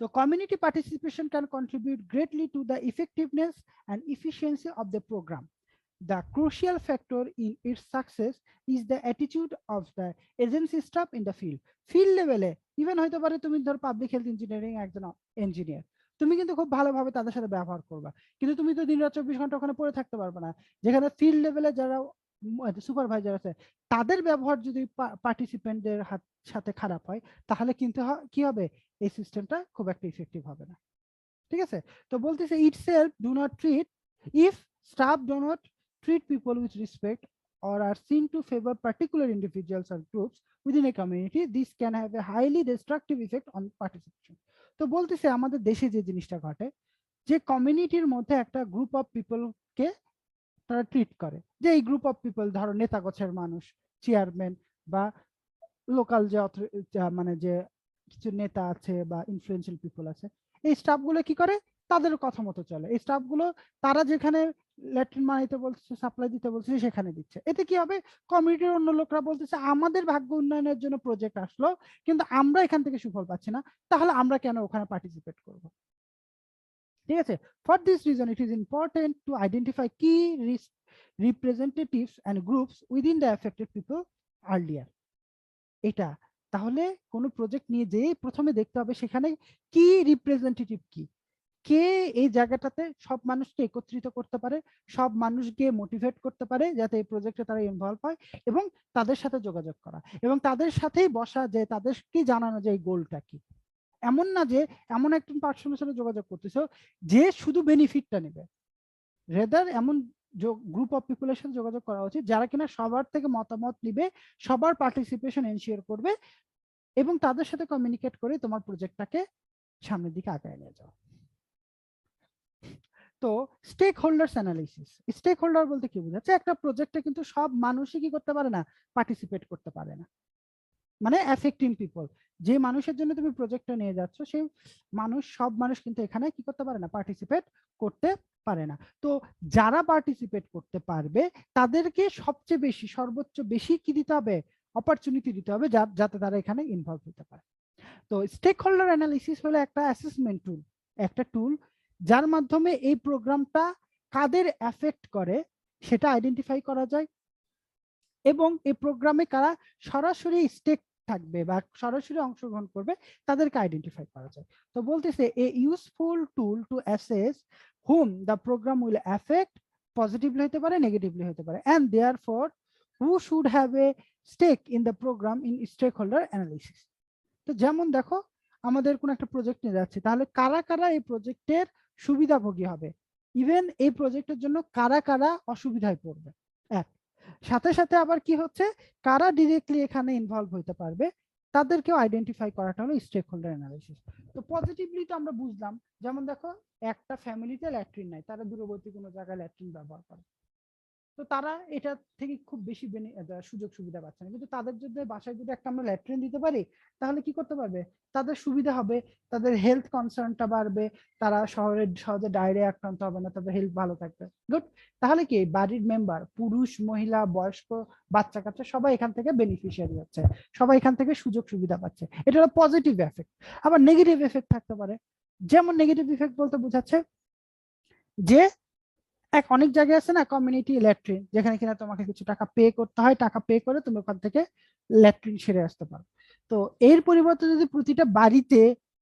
So community participation can contribute greatly to the effectiveness and efficiency of the program. The crucial factor in its success is the attitude of the agency staff in the field. Field level even হয়তো পারে তুমি ধর পাবলিক হেলথ ইঞ্জিনিয়ারিং একজন ইঞ্জিনিয়ার, তুমি কিন্তু খুব ভালোভাবে তাদের সাথে ব্যবহার করবা, কিন্তু তুমি তো দিনরাত 24 ঘন্টা ওখানে পড়ে থাকতে পারবে না। যেখানে ফিল্ড লেভেলে যারা সুপারভাইজার আছে তাদের ব্যবহার যদি পার্টিসিপেন্টদের সাথে খারাপ হয়, তাহলে কিন্তু কি হবে, এই সিস্টেমটা খুব একটা ইফেক্টিভ হবে না, ঠিক আছে। তো বলতেছে itself do not treat, if staff do not treat people with respect or are seen to favor particular individuals or groups within a community, this can have a highly destructive effect on participation. তো বলতেছে আমাদের দেশে যে জিনিসটা ঘটে, যে কমিউনিটির মধ্যে একটা গ্রুপ অফ পিপলকে তারা ট্রিট করে, যে এই গ্রুপ অফ পিপল ধরো নেতা গোছের মানুষ, চেয়ারম্যান বা লোকাল যে মানে যে কিছু নেতা আছে বা ইনফ্লুয়েন্সিয়াল পিপল আছে, এই স্টাফ গুলো কি করে, তাদের কথা মতো চলে। এই স্টাফ গুলো তারা যেখানে ল্যাট্রিন বানাইতে বলছে, সাপ্লাই দিতে বলছে, সেখানে দিচ্ছে। এতে কি হবে, কমিউনিটির অন্য লোকরা বলতেছে আমাদের ভাগ্য উন্নয়নের জন্য প্রজেক্ট আসলো, কিন্তু আমরা এখান থেকে সুফল পাচ্ছি না, তাহলে আমরা কেন ওখানে পার্টিসিপেট করব, ঠিক আছে। For this reason it is important to identify কি representatives and groups within the affected people earlier. এটা তাহলে কোন প্রজেক্ট নিয়ে যে প্রথমে দেখতে হবে সেখানে কি রিপ্রেজেন্টেটিভ, কি কে এই জায়গাটাতে সব মানুষকে একত্রিত করতে পারে, সব মানুষকে মোটিভেট করতে পারে যাতে এই প্রজেক্টে তারা ইনভলভ হয়, এবং তাদের সাথে যোগাযোগ করা এবং তাদের সাথেই বসা, যে তাদেরকে জানানো যে এই গোলটা কি। এমন না যে এমন একজন পার্সনের সাথে যোগাযোগ করতেছো যে শুধু বেনিফিটটা নেবে, রেদার এমন গ্রুপ অফ পিপলের সাথে যোগাযোগ করা উচিত যারা কিনা সবার থেকে মতামত নিবে, সবার পার্টিসিপেশন এনশিওর করবে এবং তাদের সাথে কমিউনিকেট করে তোমার প্রজেক্টটাকে সামনের দিকে আগায় নিয়ে যাও। তো stakeholders analysis, stakeholder বলতে কি বোঝাচ্ছে, একটা প্রজেক্টে কিন্তু সব মানুষই কি করতে পারে না, পার্টিসিপেট করতে পারে না, মানে অ্যাফেক্টিং পিপল, যে মানুষের জন্য তুমি প্রজেক্টটা নিয়ে যাচ্ছ সেই মানুষ, সব মানুষ কিন্তু এখানে কি করতে পারে না, পার্টিসিপেট করতে পারে না। তো যারা পার্টিসিপেট করতে পারবে তাদেরকে সবচেয়ে বেশি, সর্বোচ্চ বেশি কি দিতে হবে, অপরচুনিটি দিতে হবে যাতে তারা এখানে ইনভলভ হতে পারে। তো স্টেক হোল্ডার অ্যানালিসিস হলো একটা অ্যাসেসমেন্ট টুল, একটা টুল যার মাধ্যমে এই প্রোগ্রামটা কাদের এফেক্ট করে সেটা আইডেন্টিফাই করা যায়, এবং এই প্রোগ্রামে কারা সরাসরি স্টেক থাকবে বা সরাসরি অংশগ্রহণ করবে তাদেরকে আইডেন্টিফাই করা যায়। তো বলতেছে a useful tool to assess whom the program will affect, positively হতে পারে, নেগেটিভলি হতে পারে, and therefore who should have a stake in the program in stakeholder analysis. তো যেমন দেখো আমাদের কোন একটা প্রজেক্ট নিয়ে যাচ্ছে, তাহলে কারা কারা এই প্রজেক্টের সুবিধাভোগী হবে, ইভেন এই প্রজেক্টের জন্য কারা কারা অসুবিধায় পড়বে, এক সাথে সাথে আবার কি হচ্ছে, কারা ডিরেক্টলি এখানে ইনভলভ হতে পারবে তাদেরকেও আইডেন্টিফাই করাটা হলো স্টেক হোল্ডার অ্যানালিসিস। তো পজিটিভলি তো আমরা বুঝলাম, যেমন দেখো একটা ফ্যামিলিতে ল্যাট্রিন নাই, তারা দূরবর্তী কোনো জায়গায় ল্যাট্রিন ব্যবহার করে, তো তারা এটা থেকে খুব বেশি সুযোগ সুবিধা পাচ্ছে না। কিন্তু তাদের যদি বাসায় যদি একটা আমরা ল্যাট্রিন দিতে পারি তাহলে কি করতে পারবে, তাদের সুবিধা হবে, তাদের হেলথ কনসার্নটা বাড়বে, তারা সহজে ডায়রিয়া আক্রান্ত হবে না, তাদের হেলথ ভালো থাকবে। গুড। তাহলে কি বাড়ির মেম্বার পুরুষ মহিলা বয়স্ক বাচ্চা কাচ্চা সবাই এখান থেকে বেনিফিশিয়ারি হচ্ছে, সবাই এখান থেকে সুযোগ সুবিধা পাচ্ছে। এটা হলো পজিটিভ এফেক্ট। আবার নেগেটিভ এফেক্ট থাকতে পারে। যেমন নেগেটিভ ইফেক্ট বলতে বোঝাচ্ছে যে অনেক জায়গায় আছে না কমিউনিটি ল্যাট্রিন, যেখানে কিনা তোমাকে কিছু টাকা পে করতে হয়, টাকা পে করে তুমি ওখান থেকে ল্যাট্রিন সেরে আসতে পারো। তো এর পরিবর্তে যদি প্রতিটা বাড়িতে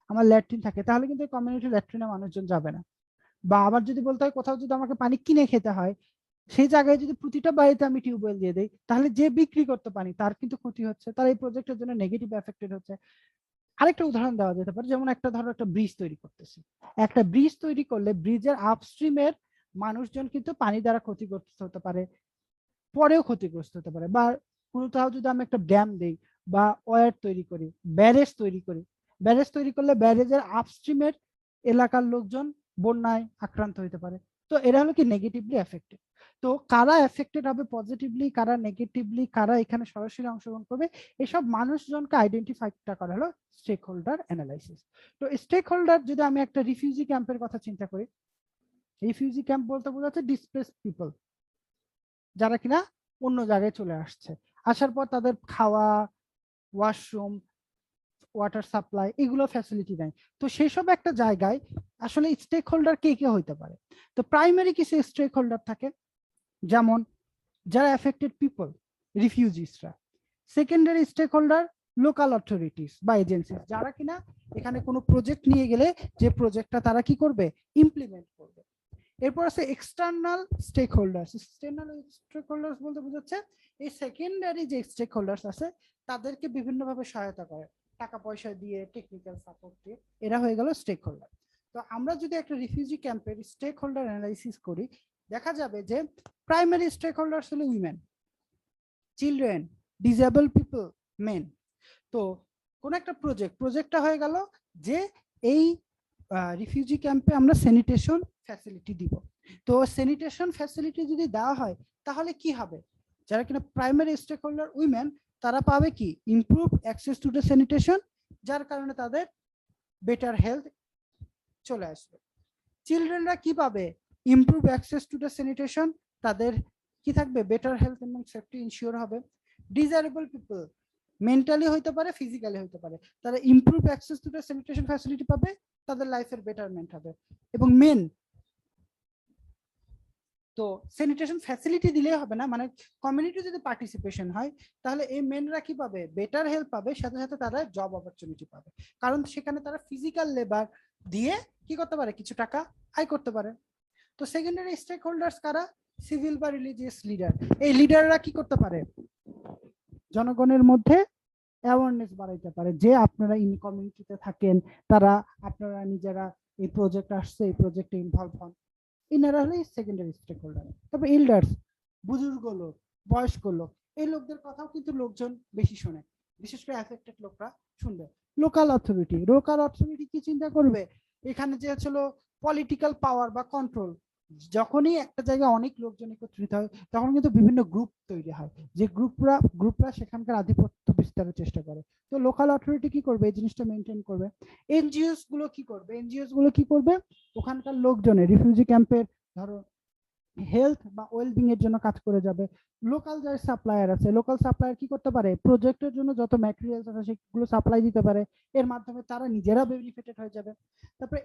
আমার ল্যাট্রিন থাকে তাহলে কিন্তু কমিউনিটি ল্যাট্রিনে মানুষজন যাবে না। বা আবার যদি বলতে হয় কোথাও যদি আমাকে পানি কিনে খেতে হয়, সেই জায়গায় যদি প্রতিটা বাড়িতে আমি টিউবওয়েল দিয়ে দিই তাহলে যে বিক্রি করতে পানি তার কিন্তু ক্ষতি হচ্ছে, তার এই প্রজেক্টের জন্য নেগেটিভ এফেক্টেড হচ্ছে। আরেকটা উদাহরণ দেওয়া যেতে পারে, যেমন একটা ধরো একটা ব্রিজ তৈরি করতেছি, একটা ব্রিজ তৈরি করলে ব্রিজের আপস্ট্রিমের মানুষজন কিন্তু পানি দ্বারা ক্ষতিগ্রস্ত হতে পারে, পরেও ক্ষতিগ্রস্ত হতে পারে। বা কোথাও যদি আমি একটা ড্যাম দেই বা ওয়ার তৈরি করি, ব্যারেজ তৈরি করি, ব্যারেজ তৈরি করলে ব্যারেজের আপস্ট্রিমের এলাকার লোকজন বন্যায় আক্রান্ত হতে পারে। তো এরা হলো কি নেগেটিভলি এফেক্টেড। তো কারা এফেক্টেড হবে পজিটিভলি, কারা নেগেটিভলি, কারা এখানে সরাসরি অংশগ্রহণ করবে, এসব মানুষজনকে আইডেন্টিফাইটা করা হলো স্টেক হোল্ডার অ্যানালাইসিস। তো স্টেক হোল্ডার যদি আমি একটা রিফিউজি ক্যাম্পের কথা চিন্তা করি, রিফিউজি ক্যাম্প বলতে বোঝাচ্ছে ডিসপ্লেসড পিপল, যারা কিনা অন্য জায়গায় চলে আসছে, আসার পর তাদের খাওয়া, ওয়াশরুম, ওয়াটার সাপ্লাই এগুলো ফ্যাসিলিটি নেই। তো সেসব একটা জায়গায় আসলে স্টেক হোল্ডার কে কে হইতে পারে। তো প্রাইমারি কিছু স্টেক হোল্ডার থাকে, যেমন যারা এফেক্টেড পিপল, রিফিউজিসরা। Secondary stake holder local authorities বা এজেন্সিস, যারা কিনা এখানে কোনো প্রজেক্ট নিয়ে গেলে যে প্রজেক্টটা তারা কি করবে, ইমপ্লিমেন্ট করবে। এরপর আছে external stakeholders. External stakeholders বলতে বোঝাচ্ছে এই সেকেন্ডারি যে স্টেক হোল্ডার্স আছে তাদেরকে বিভিন্নভাবে সহায়তা করে, টাকা পয়সা দিয়ে, টেকনিক্যাল সাপোর্ট দিয়ে, এরা হয়ে গেল স্টেক হোল্ডার। তো আমরা যদি একটা রিফিউজি ক্যাম্পের স্টেক হোল্ডার অ্যানালাইসিস করি, দেখা যাবে যে প্রাইমারি স্টেক হোল্ডার্স হলো women, children, disable people, men. তো কোন একটা প্রজেক্টটা হয়ে গেল যে এই রিফিউজি ক্যাম্পে আমরা স্যানিটেশন ফ্যাসিলিটি দিব। তো স্যানিটেশন ফ্যাসিলিটি যদি দেওয়া হয় তাহলে কি হবে, যারা কিনা প্রাইমারি স্টেক হোল্ডার উইমেন তারা পাবে কি improve access to the sanitation, যার কারণে তাদের বেটার হেলথ চলে আসবে। চিলড্রেনরা কি পাবে, improve access to the sanitation, তাদের কি থাকবে, বেটার হেলথ এবং সেফটি ইনশিওর হবে। ডিসেবল পিপল মেন্টালি হইতে পারে, ফিজিক্যালি হইতে পারে, তারা improve access to the sanitation facility পাবে, তাদের লাইফের বেটারমেন্ট হবে। এবং মেন, তো স্যানিটেশন ফ্যাসিলিটি দিলে হবে না, মানে কমিউনিটি যদি পার্টিসিপেশন হয় তাহলে এই মেনরা কি পাবে, বেটার হেল্প পাবে, সাথে সাথে তারা জব অপরচুনিটি পাবে, কারণ সেখানে তারা ফিজিক্যাল লেবার দিয়ে কি করতে পারে, কিছু টাকা আয় করতে পারে। তো সেকেন্ডারি স্টেক হোল্ডার্স কারা, সিভিল বা রিলিজিয়াস লিডার। এই লিডাররা কি করতে পারে, জনগণের মধ্যে অ্যাওয়ারনেস বাড়াইতে পারে যে আপনারা ইন কমিউনিটিতে থাকেন, তারা আপনারা নিজেরা এই প্রজেক্ট আসছে, এই প্রজেক্টে ইনভলভ হন। ইনারা হলো সেকেন্ডারি স্টেক হোল্ডার। তারপর এল্ডার্স, বুজুর্গ লোক, বয়স্ক লোক, এই লোকদের কথাও কিন্তু লোকজন বেশি শোনে, বিশেষ করে অ্যাফেক্টেড লোকরা শুনবে। লোকাল অথরিটি, লোকাল অথরিটি কি চিন্তা করবে, এখানে যে হলো পলিটিক্যাল পাওয়ার বা কন্ট্রোল, যখনই একটা জায়গায় অনেক লোকজন একত্রিত হয় তখন কিন্তু বিভিন্ন গ্রুপ তৈরি হয়, যে গ্রুপরা সেখানকার আধিপত্য বিস্তারের চেষ্টা করে। তো লোকাল অথরিটি কি করবে, এই জিনিসটা মেনটেন করবে। এনজিওস গুলো কি করবে, এনজিওস গুলো কি করবে, ওখানকার লোকজনের রিফিউজি ক্যাম্পের ধরো হেলথ বা ওয়েলবিং এর জন্য কাজ করে যাবে। লোকাল যারা সাপ্লায়ার আছে, লোকাল সাপ্লায়ার কি করতে পারে, প্রজেক্টের জন্য যত ম্যাটেরিয়ালস আছে সেগুলো সাপ্লাই দিতে পারে, এর মাধ্যমে তারা নিজেরা বেনিফিটেড হয়ে যাবে। তারপরে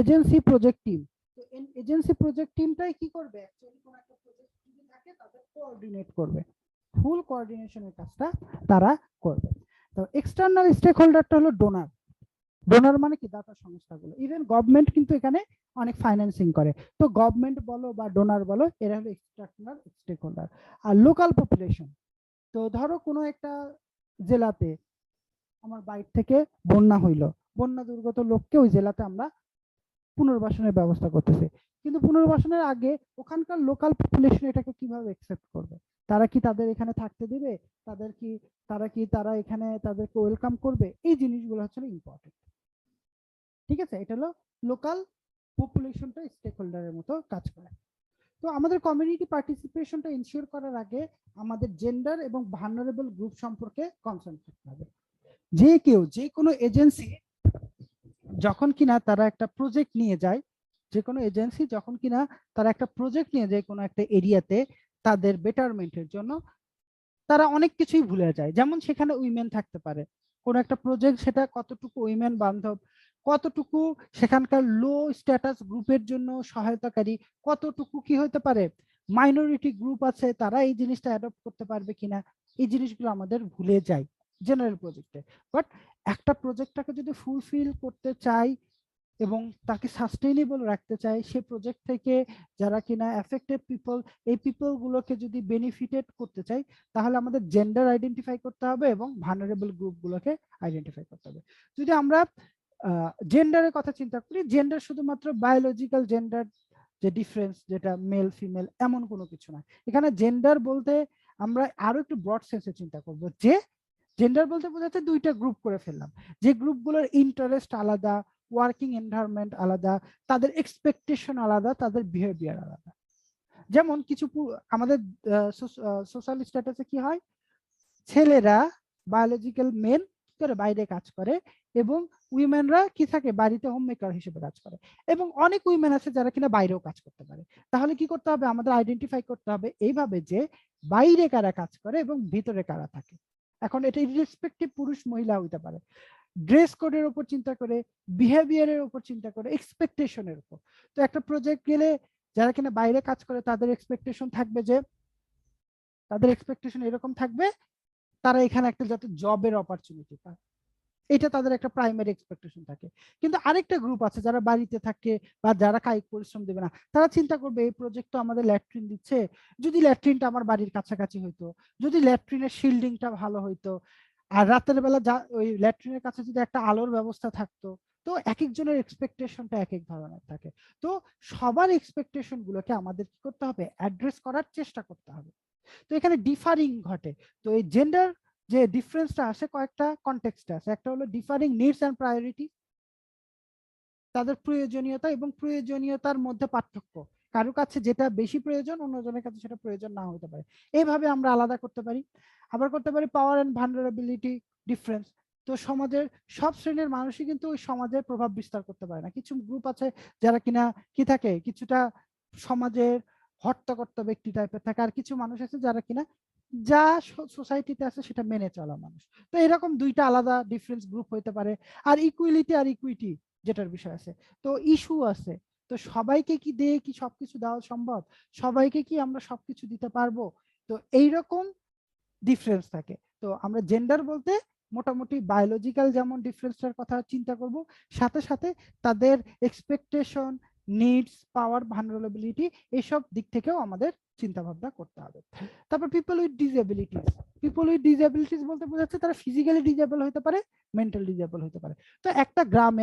এজেন্সি প্রজেক্ট টিম, তো এজেন্সি প্রজেক্ট টিমটাই কি করবে, অ্যাকচুয়ালি কোন একটা প্রজেক্ট যদি থাকে তাদের কোঅর্ডিনেট করবে, ফুল কোঅর্ডিনেশনের কাজটা তারা করবে। তো এক্সটার্নাল স্টেক হোল্ডারটা হলো ডোনার। ডোনার মানে কি, দাতা সংস্থাগুলো, ইভেন গভর্নমেন্ট কিন্তু এখানে অনেক ফাইন্যান্সিং করে। তো গভর্নমেন্ট বলো বা ডোনার বলো, এরা হলো এক্সটার্নাল স্টেক হোল্ডার। আর লোকাল পপুলেশন, তো ধরো কোনো একটা জেলাতে আমার বাইরে থেকে বন্যা হইলো, বন্যা দুর্গত লোককে ওই জেলাতে আমরা পুনর্বাসনের ব্যবস্থা করতেছে, কিন্তু পুনর্বাসনের আগে ওখানকার লোকাল পপুলেশন এটাকে কিভাবে অ্যাকসেপ্ট করবে, তারা কি তাদের এখানে থাকতে দিবে, তাদের কি তারা এখানে তাদেরকে ওয়েলকাম করবে, এই জিনিসগুলো হচ্ছে ইম্পর্টেন্ট। ঠিক আছে, এটা হলো লোকাল পপুলেশনটা স্টেক হোল্ডারের মতো কাজ করে। তো আমাদের কমিউনিটি পার্টিসিপেশনটা ইনশিওর করার আগে আমাদের জেন্ডার এবং ভালনারেবল গ্রুপ সম্পর্কে কনসার্ন থাকতে হবে। যে কেউ যে কোনো এজেন্সি যখন কিনা তারা একটা প্রজেক্ট নিয়ে যায়, যে কোনো এজেন্সি যখন কিনা তারা একটা প্রজেক্ট নিয়ে যায় কোনো একটা এরিয়াতে তাদের বেটারমেন্টের জন্য, তারা অনেক কিছুই ভুলে যায়। যেমন সেখানে উইমেন থাকতে পারে, কোন একটা প্রজেক্ট সেটা কতটুকু উইমেন বান্ধব, কতটুকু সেখানকার লো স্ট্যাটাস গ্রুপের জন্য সহায়তাকারী, কতটুকু কি হতে পারে মাইনরিটি গ্রুপ আছে তারা এই জিনিসটা অ্যাডপ্ট করতে পারবে কিনা, এই জিনিসগুলো আমাদের ভুলে যায় জেনারেল প্রজেক্টে। বাট একটা প্রজেক্টটাকে যদি ফুলফিল করতে চাই এবং তাকে সাস্টেইনেবল রাখতে চাই, সে প্রজেক্ট থেকে যারা কিনা এফেক্টেড পিপল, এই পিপল গুলোকে যদি বেনিফিটেড করতে চাই, তাহলে আমাদের জেন্ডার আইডেন্টিফাই করতে হবে এবং ভালনারেবল গ্রুপ গুলোকে আইডেন্টিফাই করতে হবে। যদি আমরা জেন্ডারের কথা চিন্তা করি, জেন্ডার শুধুমাত্র বায়োলজিক্যাল জেন্ডার যে ডিফারেন্স যেটা মেল ফিমেল এমন কোনো কিছু না। এখানে জেন্ডার বলতে আমরা আরো একটু ব্রড সেন্সে চিন্তা করব, যে জেন্ডার বলতে বোঝাচ্ছে দুইটা গ্রুপ করে ফেললাম, যে গ্রুপগুলোর ইন্টারেস্ট আলাদা, ওয়ার্কিং এনভায়রনমেন্ট আলাদা, তাদের এক্সপেকটেশন আলাদা, তাদের বিহেভিয়ার আলাদা। যেমন কিছু আমাদের সোশ্যাল স্ট্যাটাসে কি হয়, ছেলেরা বায়োলজিক্যাল মেন করে বাইরে কাজ করে এবং উইমেনরা কি থাকে বাড়িতে হোম মেকার হিসেবে কাজ করে, এবং অনেক উইমেন আছে যারা কিনা বাইরেও কাজ করতে পারে। তাহলে কি করতে হবে, আমাদের আইডেন্টিফাই করতে হবে এইভাবে যে বাইরে কারা কাজ করে এবং ভিতরে কারা থাকে। এখন এটা ইররেসপেক্টিভ পুরুষ মহিলা হইতে পারে, ড্রেস কোডের উপর চিন্তা করে, বিহেভিয়ারের উপর চিন্তা করে, এক্সপেকটেশনের উপর। তো একটা প্রজেক্ট গেলে যারা কিনা বাইরে কাজ করে তাদের এক্সপেকটেশন থাকবে যে, তাদের এক্সপেকটেশন এরকম থাকবে তারা এখানে একটা যাতে জবের অপরচুনিটি পায়, এটা তাদের একটা প্রাইমারি এক্সপেকটেশন থাকে। কিন্তু আরেকটা গ্রুপ আছে যারা বাড়িতে থাকে বা যারা কায়িক পরিশ্রম দেবে না, তারা চিন্তা করবে এই প্রজেক্ট তো আমাদের ল্যাট্রিন দিচ্ছে, যদি ল্যাট্রিনটা আমার বাড়ির কাছাকাছি হইতো, যদি ল্যাট্রিনের শিল্ডিংটা ভালো হইতো, আর রাতের বেলা ওই ল্যাট্রিনের কাছে যদি একটা আলোর ব্যবস্থা থাকতো। তো এক একজনের এক্সপেকটেশনটা এক এক ধরনের থাকে। তো সবার এক্সপেকটেশন গুলোকে আমাদের কি করতে হবে, অ্যাড্রেস করার চেষ্টা করতে হবে। তো এখানে ডিফারিং ঘটে। তো এই জেন্ডার যে ডিফারেন্সটা আসে কয়েকটা কনটেক্সটে আছে, একটা হলো ডিফারিং নিডস এন্ড প্রায়োরিটি, তাদের প্রয়োজনীয়তা এবং প্রয়োজনীয়তার মধ্যে পার্থক্য, কারো কাছে যেটা বেশি প্রয়োজন অন্যজনের কাছে সেটা প্রয়োজন না হতে পারে, এইভাবে আমরা আলাদা করতে পারি। আবার করতে পারি পাওয়ার এন্ড ভালনারেবিলিটি ডিফারেন্স। তো সমাজের সব শ্রেণীর মানুষই কিন্তু ওই সমাজের প্রভাব বিস্তার করতে পারে না, কিছু গ্রুপ আছে যারা কিনা কি থাকে কিছুটা সমাজের হর্তাকর্তা ব্যক্তি টাইপের থাকে, আর কিছু মানুষ আছে যারা কিনা যা সোসাইটিতে আছে সেটা মেনে চলা মানুষ। তো এরকম দুইটা আলাদা ডিফারেন্স গ্রুপ হইতে পারে। আর ইকুয়ালিটি আর ইকুইটি যেটার বিষয় আছে, তো ইস্যু আছে। তো সবাইকে কি দিয়ে কি সবকিছু দেওয়া সম্ভব, সবাইকে কি আমরা সবকিছু দিতে পারবো, তো এইরকম ডিফারেন্স থাকে। তো আমরা জেন্ডার বলতে মোটামুটি বায়োলজিক্যাল যেমন ডিফারেন্সটার কথা চিন্তা করব, সাথে সাথে তাদের এক্সপেকটেশন, নিডস, পাওয়ার, ভালনারেবিলিটি এইসব দিক থেকেও আমাদের চিন্তা ভাবনা করতে হবে। তারপর people with disabilities, people with disabilities বলতে বোঝাচ্ছে তারা ফিজিক্যালি ডিসেবল হতে পারে, মেন্টাল ডিসেবল হতে পারে। তো একটা গ্রামে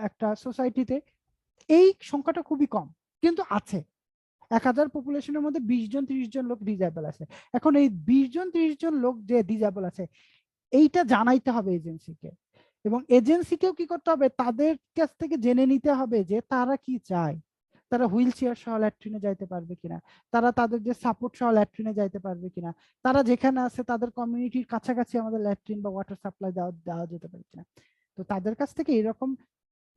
একটা সোসাইটিতে এই সংখ্যাটা খুবই কম, কিন্তু আছে। 1000 পপুলেশনের মধ্যে 20 জন 30 জন লোক ডিসেবল আছে। এখন এই 20 জন 30 জন লোক যে ডিসেবল আছে এইটা জানাইতে হবে এজেন্সিকে, এবং এজেন্সিকেও কি করতে হবে, তাদের কাছ থেকে জেনে নিতে হবে যে তারা কি চায়, তারা হুইল চেয়ার সহ ল্যাট্রিনে যাইতে পারবে কিনা, তারা তাদের যে সাপোর্ট সহ ল্যাট্রিনে যাইতে পারবে কিনা, তারা যেখানে আছে তাদের কমিউনিটির কাছাকাছি আমাদের ল্যাট্রিন বা ওয়াটার সাপ্লাই দেওয়া যেতে পারে কিনা। তো তাদের কাছ থেকে এরকম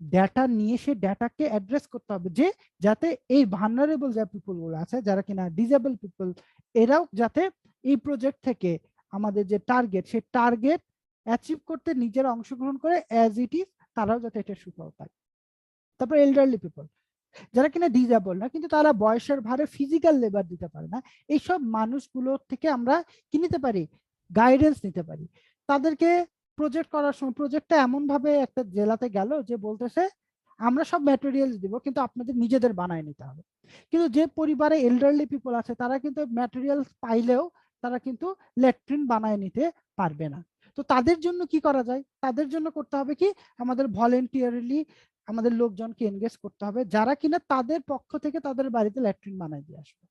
ডেটা নিয়ে সে ডেটাকে অ্যাড্রেস করতে হবে যে যাতে এই ভালনারেবল যে পিপল গুলো আছে যারা কিনা ডিসেবল পিপল, এরাও যাতে এই প্রজেক্ট থেকে আমাদের যে টার্গেট সেই টার্গেট অ্যাচিভ করতে নিজেরা অংশগ্রহণ করে অ্যাজ ইট ইজ, তারাও যাতে এটা সুফল পায়। তারপর এল্ডারলি পিপল যারা কিনা ডিসেবল না কিন্তু তারা বয়সের ভারে ফিজিক্যাল লেবার দিতে পারে না, এইসব মানুষগুলোর থেকে আমরা কি নিতে পারি, গাইডেন্স নিতে পারি। তাদেরকে প্রজেক্ট করার সময় প্রজেক্টটা এমন ভাবে একটা জেলাতে গেল যে বলতেছে আমরা সব ম্যাটেরিয়ালস দিব কিন্তু আপনাদের নিজেদের বানায় নিতে হবে। কিন্তু যে পরিবারে এল্ডারলি পিপল আছে তারা কিন্তু ম্যাটেরিয়ালস পাইলেও তারা কিন্তু ল্যাট্রিন বানায় নিতে পারবে না। তো তাদের জন্য কি করা যায়, তাদের জন্য করতে হবে কি, আমাদের ভলেন্টিয়ারলি আমাদের লোকজনকে এনগেজ করতে হবে যারা কিনা তাদের পক্ষ থেকে তাদের বাড়িতে ল্যাট্রিন বানায় দিয়ে আসবে।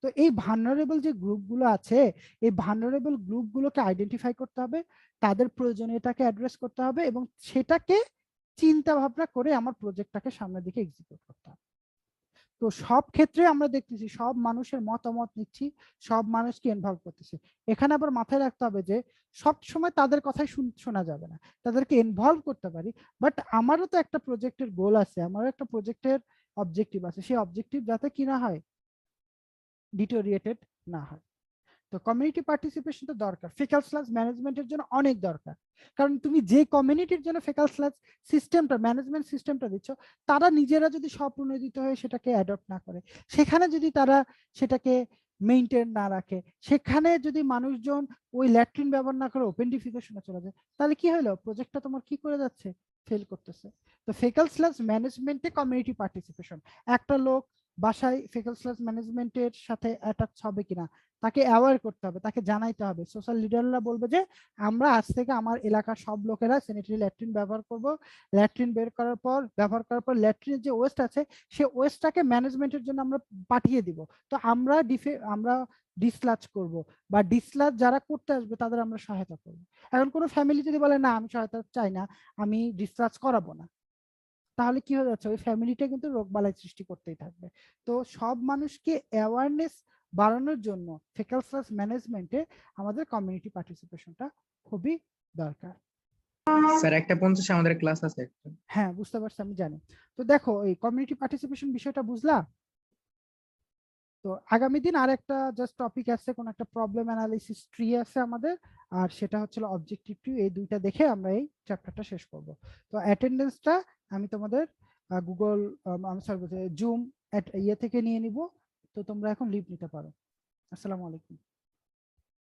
তো এই ভালনারেবল যে গ্রুপগুলো আছে এই ভালনারেবল গ্রুপগুলোকে আইডেন্টিফাই করতে হবে, তাদের প্রয়োজনীয়তাকে অ্যাড্রেস করতে হবে এবং সেটাকে চিন্তা ভাবনা করে আমার প্রজেক্টটাকে সামনের দিকে এক্সিকিউট করতে হবে। তো সব ক্ষেত্রে আমরা দেখতেছি সব মানুষের মতামত নিচ্ছি, সব মানুষকে ইনভলভ করতেছি। এখানে আবার মাথায় রাখতে হবে যে সব সময় তাদের কথাই শোনা যাবে না, তাদেরকে ইনভলভ করতে পারি, বাট আমারও তো একটা প্রজেক্টের গোল আছে, আমারও একটা প্রজেক্টের অবজেক্টিভ আছে, সেই অবজেক্টিভ যাতে কি না হয়, ডিটোরিয়েটেড না হয়। তো কমিউনিটি পার্টিসিপেশন তো দরকার, ফেকাল স্ল্যাশ ম্যানেজমেন্টের জন্য অনেক দরকার। কারণ তুমি যে কমিউনিটির জন্য ফেকাল স্ল্যাশ সিস্টেমটা, ম্যানেজমেন্ট সিস্টেমটা দিচ্ছ, তারা নিজেরা যদি স্বপ্রণোদিত হয়ে সেটাকে অ্যাডপ্ট না করে, সেখানে যদি তারা সেটাকে মেইনটেইন না রাখে, সেখানে যদি মানুষজন ওই ল্যাট্রিন ব্যবহার না করে ওপেন ডিফিকেশনে চলে যায়, তাহলে কি হলো, প্রজেক্টটা তোমার কি করে যাচ্ছে, ফেল করতেছে। তো ফেকাল স্ল্যাশ ম্যানেজমেন্টে কমিউনিটি পার্টিসিপেশন, একটা লোক বাসায় ফেকাল স্ল্যাশ ম্যানেজমেন্টের সাথে অ্যাটাচ হবে কিনা তাকে অ্যাওয়্যার করতে হবে, তাকে জানাইতে হবে। সোশ্যাল লিডাররা বলবে যে আমরা আজ থেকে আমার এলাকার সব লোকেরা স্যানিটারি ল্যাট্রিন ব্যবহার করব, ল্যাট্রিন ব্যবহার করার পর ল্যাট্রিনের যে ওয়েস্ট আছে সে ওয়েস্টটাকে ম্যানেজমেন্টের জন্য আমরা পাঠিয়ে দিব। তো আমরা ডিসলাজ করব, বা ডিসলাজ যারা করতে আসবে তাদের আমরা সহায়তা করব। এখন কোনো ফ্যামিলি যদি বলে না আমি সহায়তা চাই না, আমি ডিসলাজ করাবো না, তাহলে কি হয়ে যাচ্ছে, ওই ফ্যামিলিটা কিন্তু রোগবালাই সৃষ্টি করতেই থাকবে। তো সব মানুষকে অ্যাওয়ারনেস বাড়ানোর জন্য ফেকাল স্ল্যাশ ম্যানেজমেন্টে আমাদের কমিউনিটি পার্টিসিপেশনটা খুবই দরকার। স্যার 1:50 আমাদের ক্লাস আছে। হ্যাঁ বুঝতে পারছি, আমি জানি। তো দেখো এই কমিউনিটি পার্টিসিপেশন বিষয়টা বুঝলা। তো আগামী দিন আরেকটা জাস্ট টপিক আছে, কোন একটা প্রবলেম অ্যানালিসিস ট্রি আছে আমাদের, আর সেটা হচ্ছে অবজেক্টিভ ট্রি। এই দুইটা দেখে আমরা এই চ্যাপ্টারটা শেষ করব। তো অ্যাটেন্ডেন্সটা আমি তোমাদের গুগল, আমি সরি জুম ইয়ে থেকে নিয়ে নিব। তো তোমরা এখন লিভ নিতে পারো। আসসালামু আলাইকুম।